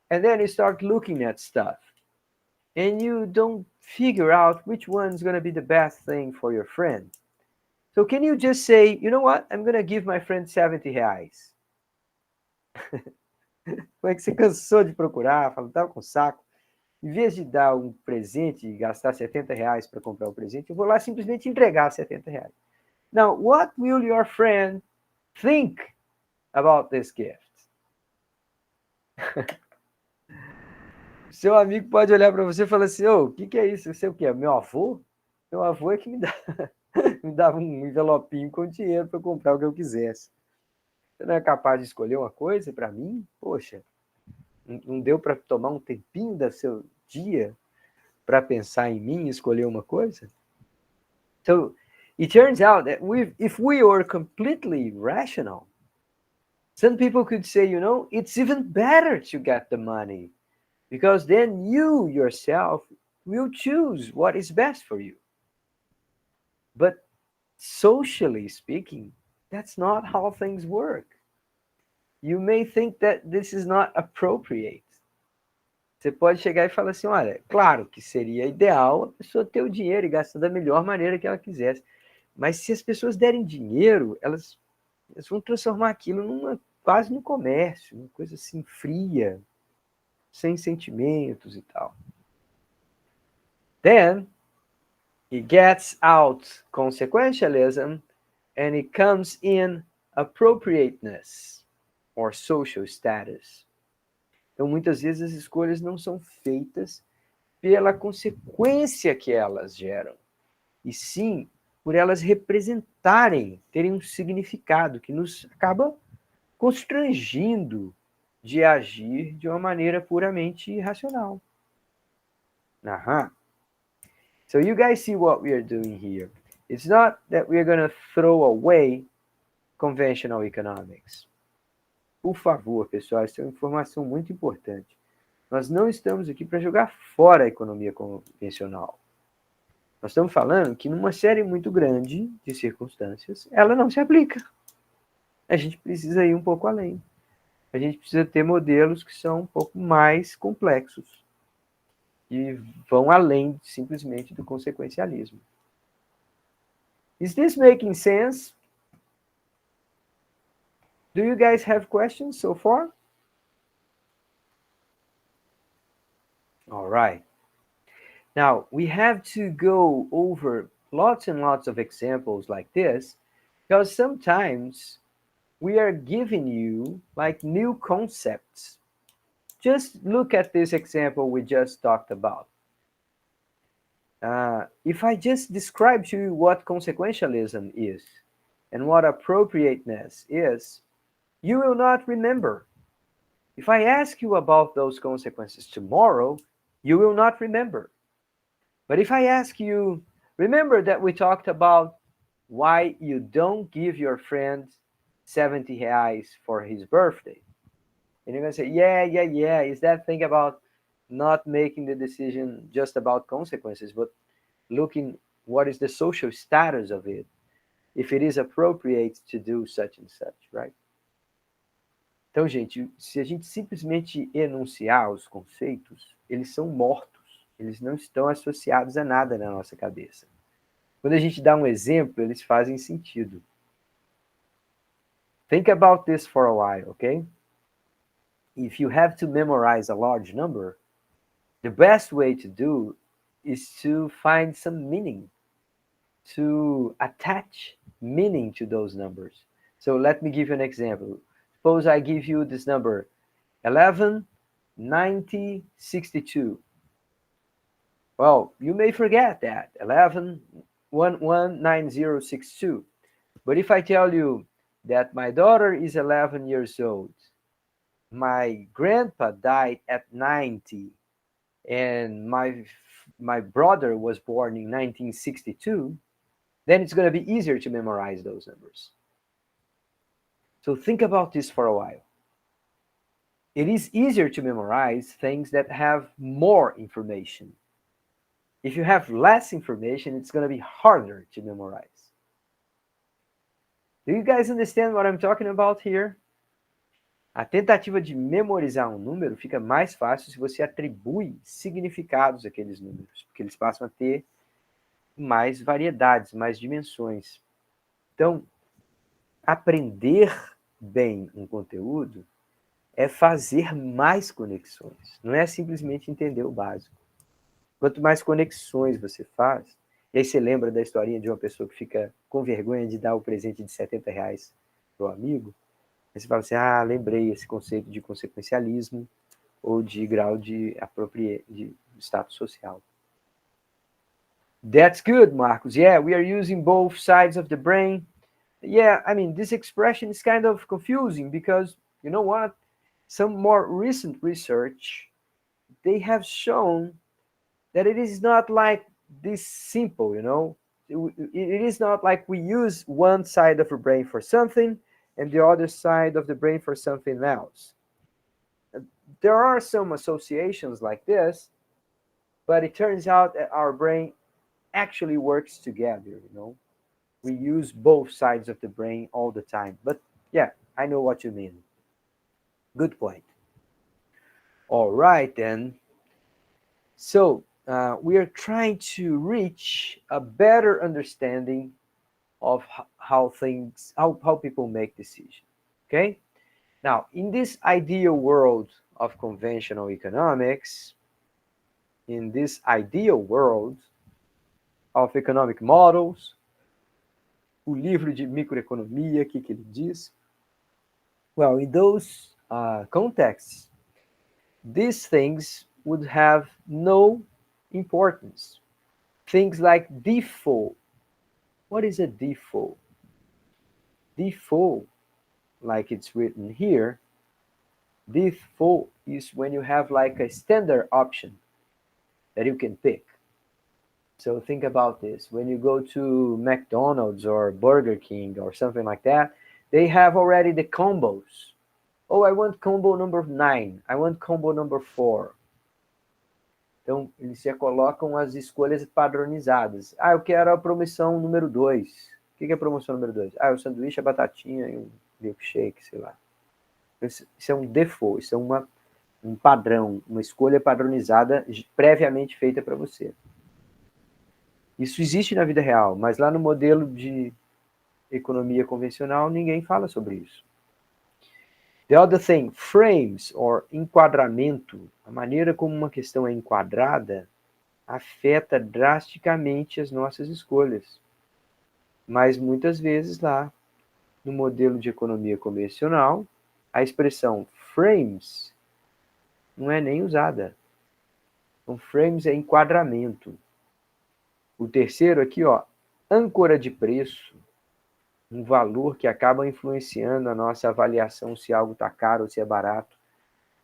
and then you start looking at stuff. And you don't figure out which one's going to be the best thing for your friend. So can you just say, you know what, I'm going to give my friend 70 reais. Como é que você cansou de procurar, falou, estava com saco. Em vez de dar um presente e gastar 70 reais para comprar o presente, eu vou lá simplesmente entregar 70 reais. Now, what will your friend think about this gift? Seu amigo pode olhar para você e falar assim, o que é isso? Você é o quê? Meu avô? Meu avô é que me dava um envelopinho com dinheiro para comprar o que eu quisesse. Você não é capaz de escolher uma coisa para mim? Poxa, não deu para tomar um tempinho do seu dia para pensar em mim e escolher uma coisa? So, it turns out that if we were completely rational, some people could say, you know, it's even better to get the money because then you yourself will choose what is best for you. But socially speaking, that's not how things work. You may think that this is not appropriate. Você pode chegar e falar assim, olha, claro que seria ideal a pessoa ter o dinheiro e gastar da melhor maneira que ela quisesse. Mas se as pessoas derem dinheiro, elas vão transformar aquilo quase no comércio, uma coisa assim fria, sem sentimentos e tal. Then, it gets out consequentialism and it comes in appropriateness or social status. Então, muitas vezes as escolhas não são feitas pela consequência que elas geram, e sim por elas representarem, terem um significado que nos acaba constrangindo de agir de uma maneira puramente irracional. So you guys see what we are doing here. It's not that we are going to throw away conventional economics. Por favor, pessoal, essa é uma informação muito importante. Nós não estamos aqui para jogar fora a economia convencional. Nós estamos falando que numa série muito grande de circunstâncias, ela não se aplica. A gente precisa ir um pouco além. A gente precisa ter modelos que são um pouco mais complexos e vão além simplesmente do consequencialismo. Is this making sense? Do you guys have questions so far? All right. Now, we have to go over lots and lots of examples like this, because sometimes we are giving you like new concepts. Just look at this example we just talked about. If I just describe to you what consequentialism is and what appropriateness is, you will not remember. If I ask you about those consequences tomorrow, you will not remember. But if I ask you, remember that we talked about why you don't give your friend 70 reais for his birthday? And you're going to say, yeah. Is that thing about not making the decision just about consequences, but looking what is the social status of it, if it is appropriate to do such and such, right? Então, gente, se a gente simplesmente enunciar os conceitos, eles são mortos, eles não estão associados a nada na nossa cabeça. Quando a gente dá um exemplo, eles fazem sentido. Think about this for a while, okay? If you have to memorize a large number, the best way to do is to find some meaning, to attach meaning to those numbers. So let me give you an example. Suppose I give you this number, 11, 90, 62. Well, you may forget that, 11, 119062. But if I tell you that my daughter is 11 years old, my grandpa died at 90, and my brother was born in 1962, then it's going to be easier to memorize those numbers. So think about this for a while. It is easier to memorize things that have more information. If you have less information, it's going to be harder to memorize. Do you guys understand what I'm talking about here? A tentativa de memorizar um número fica mais fácil se você atribui significados àqueles números, porque eles passam a ter mais variedades, mais dimensões. Então, aprender bem um conteúdo é fazer mais conexões, não é simplesmente entender o básico. Quanto mais conexões você faz, e aí você lembra da historinha de uma pessoa que fica com vergonha de dar o presente de 70 reais para o amigo, aí você fala assim, lembrei esse conceito de consequencialismo ou de grau de status social. That's good, Marcos. Yeah, we are using both sides of the brain. Yeah, I mean, this expression is kind of confusing because, you know what? Some more recent research, they have shown that it is not like this simple, you know? It is not like we use one side of the brain for something and the other side of the brain for something else. There are some associations like this, but it turns out that our brain actually works together, you know? We use both sides of the brain all the time. But yeah, I know what you mean. Good point. All right, then. So we are trying to reach a better understanding of how people make decisions. Okay? Now, in this ideal world of conventional economics, in this ideal world of economic models, o livro de microeconomia, o que ele diz? Well, in those contexts, these things would have no importance. Things like default. What is a default? Default, like it's written here, default is when you have like a standard option that you can pick. So think about this. When you go to McDonald's or Burger King or something like that, they have already the combos. Oh, I want combo number 9. I want combo number 4. Então, eles já colocam as escolhas padronizadas. Ah, eu quero a promoção número 2. O que é a promoção número 2? Ah, o sanduíche, a batatinha e um milkshake, sei lá. Isso é um default, isso é um padrão, uma escolha padronizada previamente feita para você. Isso existe na vida real, mas lá no modelo de economia convencional, ninguém fala sobre isso. The other thing, frames, or enquadramento, a maneira como uma questão é enquadrada, afeta drasticamente as nossas escolhas. Mas muitas vezes lá, no modelo de economia convencional, a expressão frames não é nem usada. Então, frames é enquadramento. O terceiro aqui, ó, âncora de preço, um valor que acaba influenciando a nossa avaliação se algo está caro ou se é barato.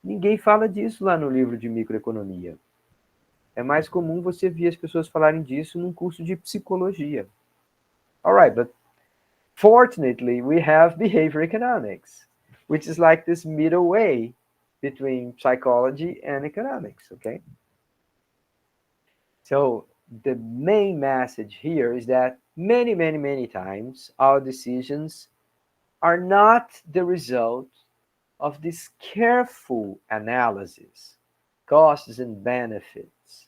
Ninguém fala disso lá no livro de microeconomia. É mais comum você ver as pessoas falarem disso num curso de psicologia. All right, but fortunately, we have behavior economics, which is like this middle way between psychology and economics, okay? So the main message here is that many, many, many times our decisions are not the result of this careful analysis, costs and benefits.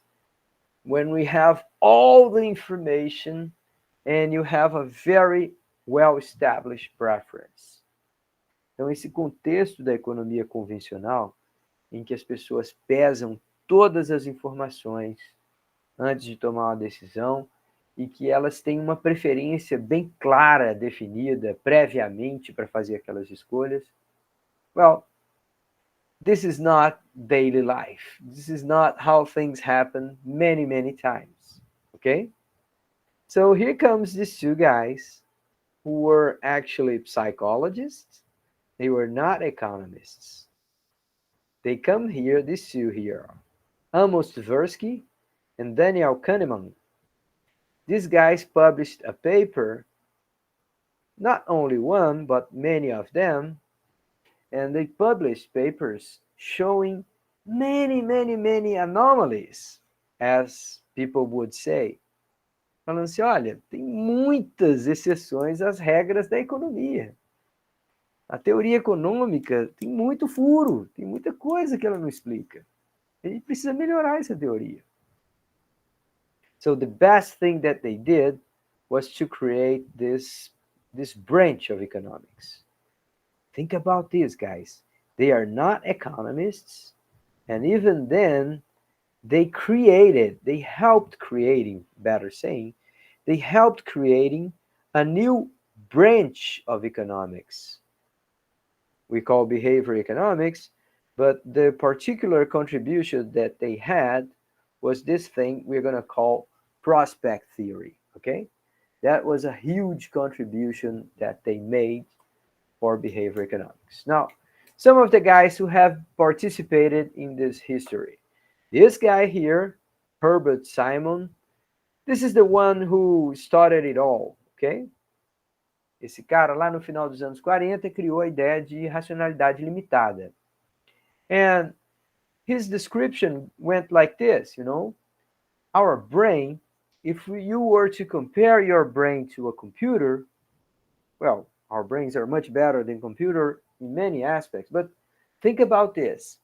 When we have all the information and you have a very well-established preference. Então, esse contexto da economia convencional, em que as pessoas pesam todas as informações antes de tomar uma decisão e que elas têm uma preferência bem clara, definida previamente para fazer aquelas escolhas. Well, this is not daily life. This is not how things happen many, many times. Okay? So here comes these two guys who were actually psychologists. They were not economists. They come here, these two here, Amos Tversky and Daniel Kahneman. These guys published a paper, not only one, but many of them, and they published papers showing many, many, many anomalies, as people would say. Falando assim, olha, tem muitas exceções às regras da economia. A teoria econômica tem muito furo, tem muita coisa que ela não explica. A gente precisa melhorar essa teoria. So the best thing that they did was to create this branch of economics. Think about this, guys. They are not economists, and even then, they helped creating, better saying, they helped creating a new branch of economics. We call behavior economics, but the particular contribution that they had was this thing we're going to call prospect theory, okay? That was a huge contribution that they made for behavior economics. Now, some of the guys who have participated in this history. This guy here, Herbert Simon, this is the one who started it all, okay? Esse cara lá no final dos anos 40 criou a ideia de racionalidade limitada. And his description went like this, you know, our brain, if you were to compare your brain to a computer, well, our brains are much better than computer in many aspects, but think about this.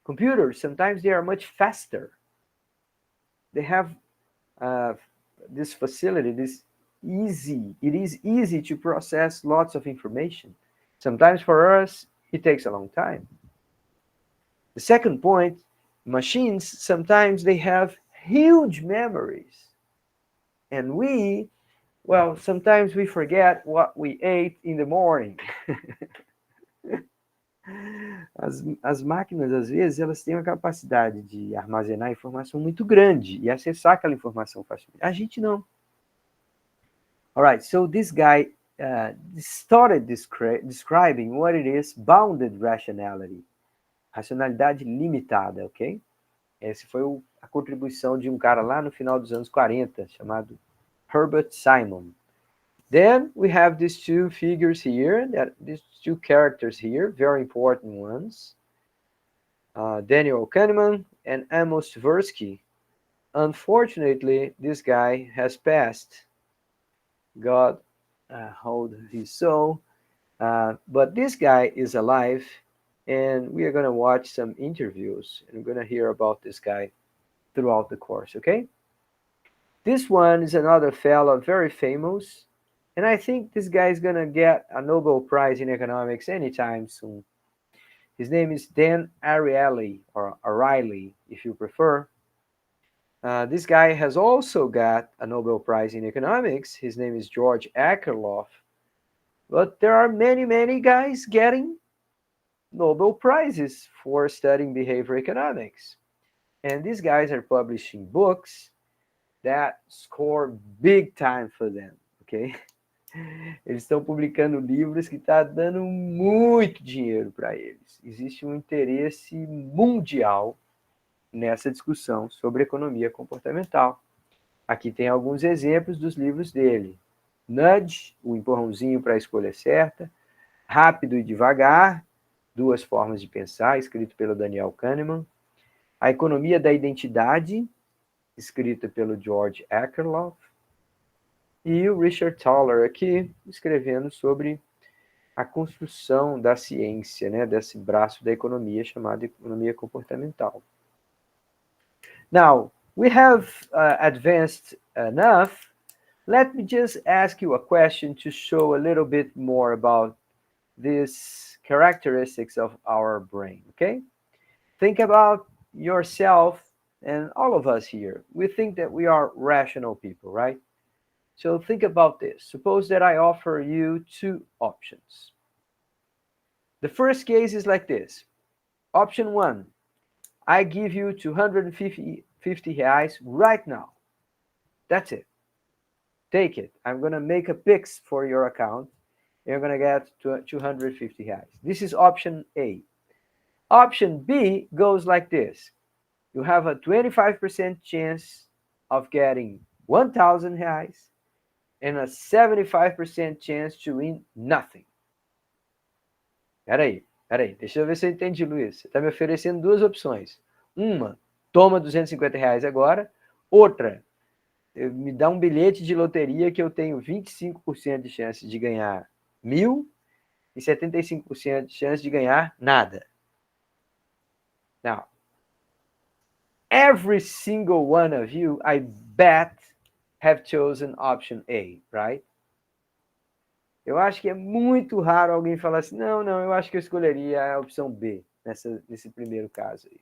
Computers, sometimes they are much faster. They have this facility, it is easy to process lots of information. Sometimes for us, it takes a long time. The second point, machines, sometimes they have huge memories. And we Well, sometimes we forget what we ate in the morning. As máquinas, às vezes, elas têm uma capacidade de armazenar informação muito grande e acessar aquela informação facilmente. A gente não. All right, so this guy started describing what it is bounded rationality. Racionalidade limitada, ok? Essa foi a contribuição de um cara lá no final dos anos 40, chamado Herbert Simon. Then we have these two figures here, these two characters here, very important ones. Daniel Kahneman and Amos Tversky. Unfortunately, this guy has passed. God hold his soul. But this guy is alive, and we are going to watch some interviews, and we're going to hear about this guy throughout the course, okay? This one is another fellow, very famous, and I think this guy is going to get a Nobel Prize in economics anytime soon. His name is Dan Ariely, or O'Reilly, if you prefer. This guy has also got a Nobel Prize in economics. His name is George Akerlof. But there are many, many guys getting Nobel Prizes for studying behavior economics. And these guys are publishing books that score big time for them, ok? Eles estão publicando livros que estão dando muito dinheiro para eles. Existe um interesse mundial nessa discussão sobre economia comportamental. Aqui tem alguns exemplos dos livros dele. Nudge, o empurrãozinho para a escolha certa. Rápido e devagar, duas formas de pensar, escrito pelo Daniel Kahneman. A economia da identidade, escrita pelo George Akerlof. E o Richard Thaler aqui, escrevendo sobre a construção da ciência, né, desse braço da economia chamado economia comportamental. Now, we have advanced enough. Let me just ask you a question to show a little bit more about these characteristics of our brain, okay? Think about yourself and all of us here. We think that we are rational people, right? So think about this. Suppose that I offer you two options. The first case is like this. Option 1, I give you 250 reais right now. That's it. Take it. I'm going to make a Pix for your account. You're going to get 250 reais. This is option A. Option B goes like this. You have a 25% chance of getting 1,000 reais and a 75% chance to win nothing. Peraí, deixa eu ver se eu entendi, Luiz. Você está me oferecendo duas opções. Uma, toma 250 reais agora. Outra, me dá um bilhete de loteria que eu tenho 25% de chance de ganhar 1.000 e 75% de chance de ganhar nada. Now, every single one of you, I bet, have chosen option A, right? Eu acho que é muito raro alguém falar assim, não, eu acho que eu escolheria a opção B, nesse primeiro caso aí.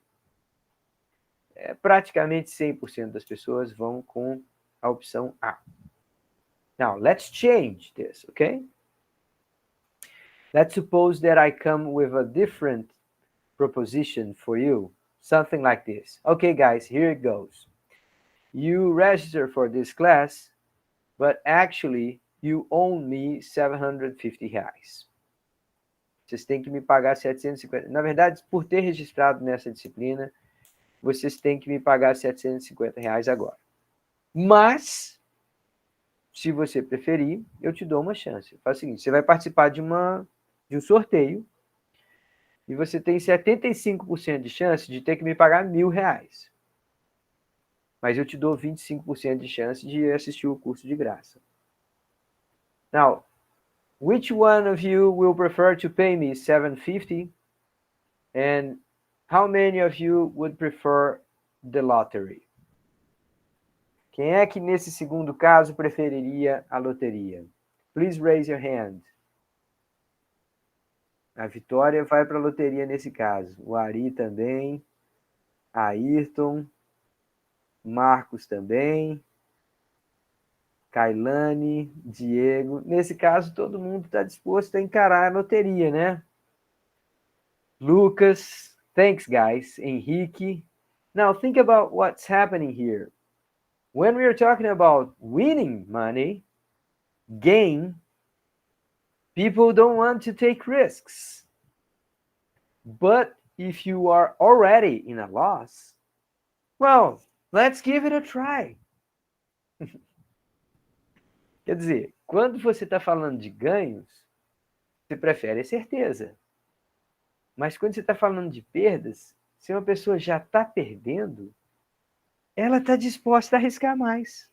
Praticamente 100% das pessoas vão com a opção A. Now, let's change this, okay? Let's suppose that I come with a different proposition for you, something like this. Okay, guys, here it goes. You register for this class, but actually you owe me 750 reais. Vocês têm que me pagar 750. Na verdade, por ter registrado nessa disciplina, vocês têm que me pagar 750 reais agora. Mas, se você preferir, eu te dou uma chance. Faz o seguinte, você vai participar de um sorteio e você tem 75% de chance de ter que me pagar 1.000 reais. Mas eu te dou 25% de chance de assistir o curso de graça. Now, which one of you will prefer to pay me 750? And how many of you would prefer the lottery? Quem é que nesse segundo caso preferiria a loteria? Please raise your hand. A Vitória vai para a loteria nesse caso. O Ari também. Ayrton. Marcos também. Kailane, Diego. Nesse caso, todo mundo está disposto a encarar a loteria, né? Lucas, thanks, guys. Henrique. Now, think about what's happening here. When we are talking about winning money, gain, people don't want to take risks. But if you are already in a loss, well, let's give it a try. Quer dizer, quando você está falando de ganhos, você prefere a certeza. Mas quando você está falando de perdas, se uma pessoa já está perdendo, ela está disposta a arriscar mais.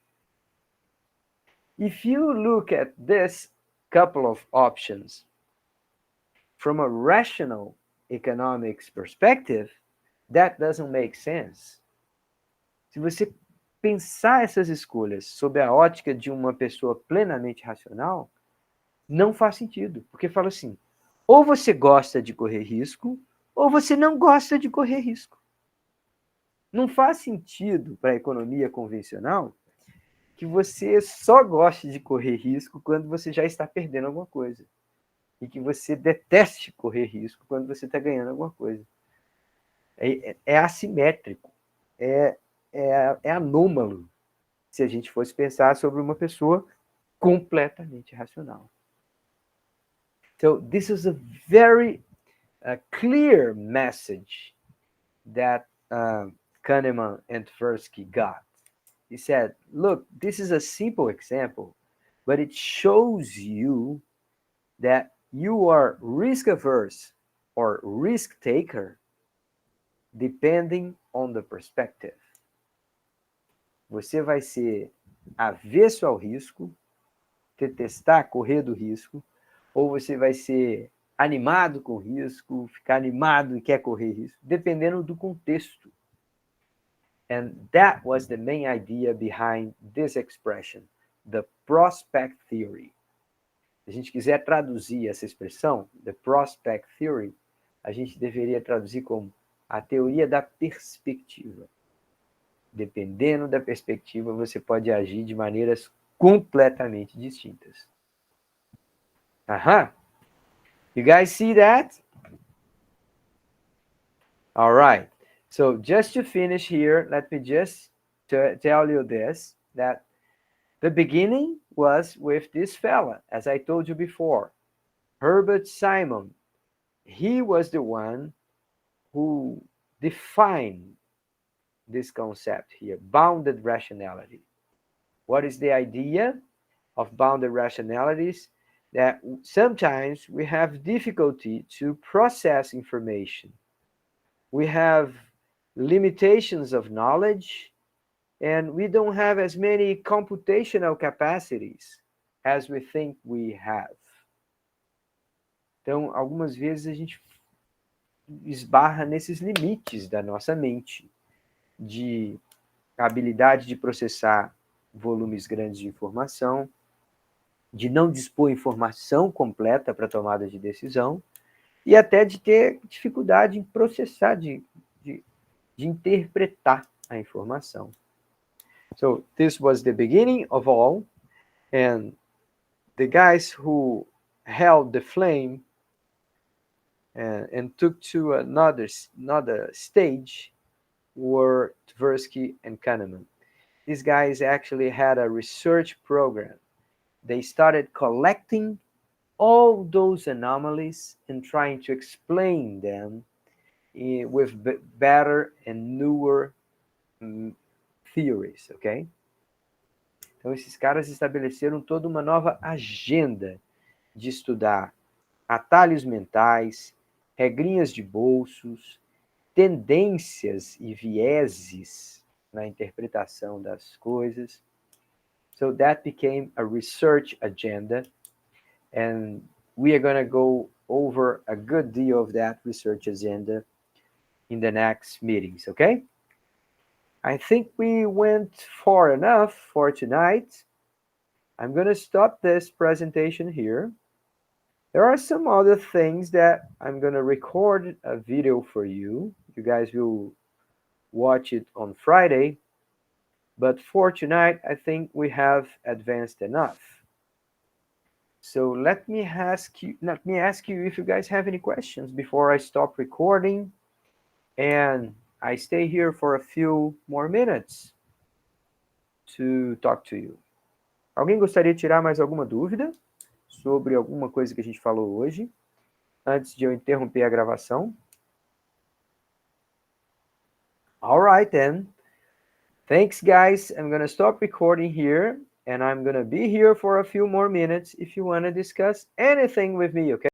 If you look at this couple of options from a rational economics perspective, that doesn't make sense. Se você pensar essas escolhas sob a ótica de uma pessoa plenamente racional, não faz sentido, porque fala assim, ou você gosta de correr risco, ou você não gosta de correr risco. Não faz sentido para a economia convencional que você só goste de correr risco quando você já está perdendo alguma coisa. E que você deteste correr risco quando você está ganhando alguma coisa. É assimétrico, é anômalo, se a gente fosse pensar sobre uma pessoa completamente racional. So this is a very clear message that Kahneman and Tversky got. He said, look, this is a simple example, but it shows you that you are risk averse or risk taker depending on the perspective. Você vai ser avesso ao risco, detestar correr do risco, ou você vai ser animado com o risco, ficar animado e quer correr risco, dependendo do contexto. And that was the main idea behind this expression, the prospect theory. Se a gente quiser traduzir essa expressão, the prospect theory, a gente deveria traduzir como a teoria da perspectiva. Dependendo da perspectiva, você pode agir de maneiras completamente distintas. You guys see that? All right. So just to finish here, let me just tell you this, that the beginning was with this fella, as I told you before, Herbert Simon. He was the one who defined this concept here, bounded rationality. What is the idea of bounded rationalities? That sometimes we have difficulty to process information. We have limitations of knowledge, and we don't have as many computational capacities as we think we have. Então, algumas vezes a gente esbarra nesses limites da nossa mente, de habilidade de processar volumes grandes de informação, de não dispor informação completa para tomada de decisão, e até de ter dificuldade em processar, de interpretar a informação. So this was the beginning of all, and the guys who held the flame and took to another stage were Tversky and Kahneman. These guys actually had a research program. They started collecting all those anomalies and trying to explain them with better and newer theories, okay? Então, esses caras estabeleceram toda uma nova agenda de estudar atalhos mentais, regrinhas de bolsos, tendências e vieses na interpretação das coisas. So that became a research agenda, and we are going to go over a good deal of that research agenda in the next meetings, okay? I think we went far enough for tonight. I'm going to stop this presentation here. There are some other things that I'm going to record a video for you. You guys will watch it on Friday. But for tonight, I think we have advanced enough. So let me ask you if you guys have any questions before I stop recording and I stay here for a few more minutes to talk to you. Alguém gostaria de tirar mais alguma dúvida sobre alguma coisa que a gente falou hoje, antes de eu interromper a gravação? All right, then. Thanks, guys. I'm going to stop recording here, and I'm going to be here for a few more minutes if you want to discuss anything with me, okay?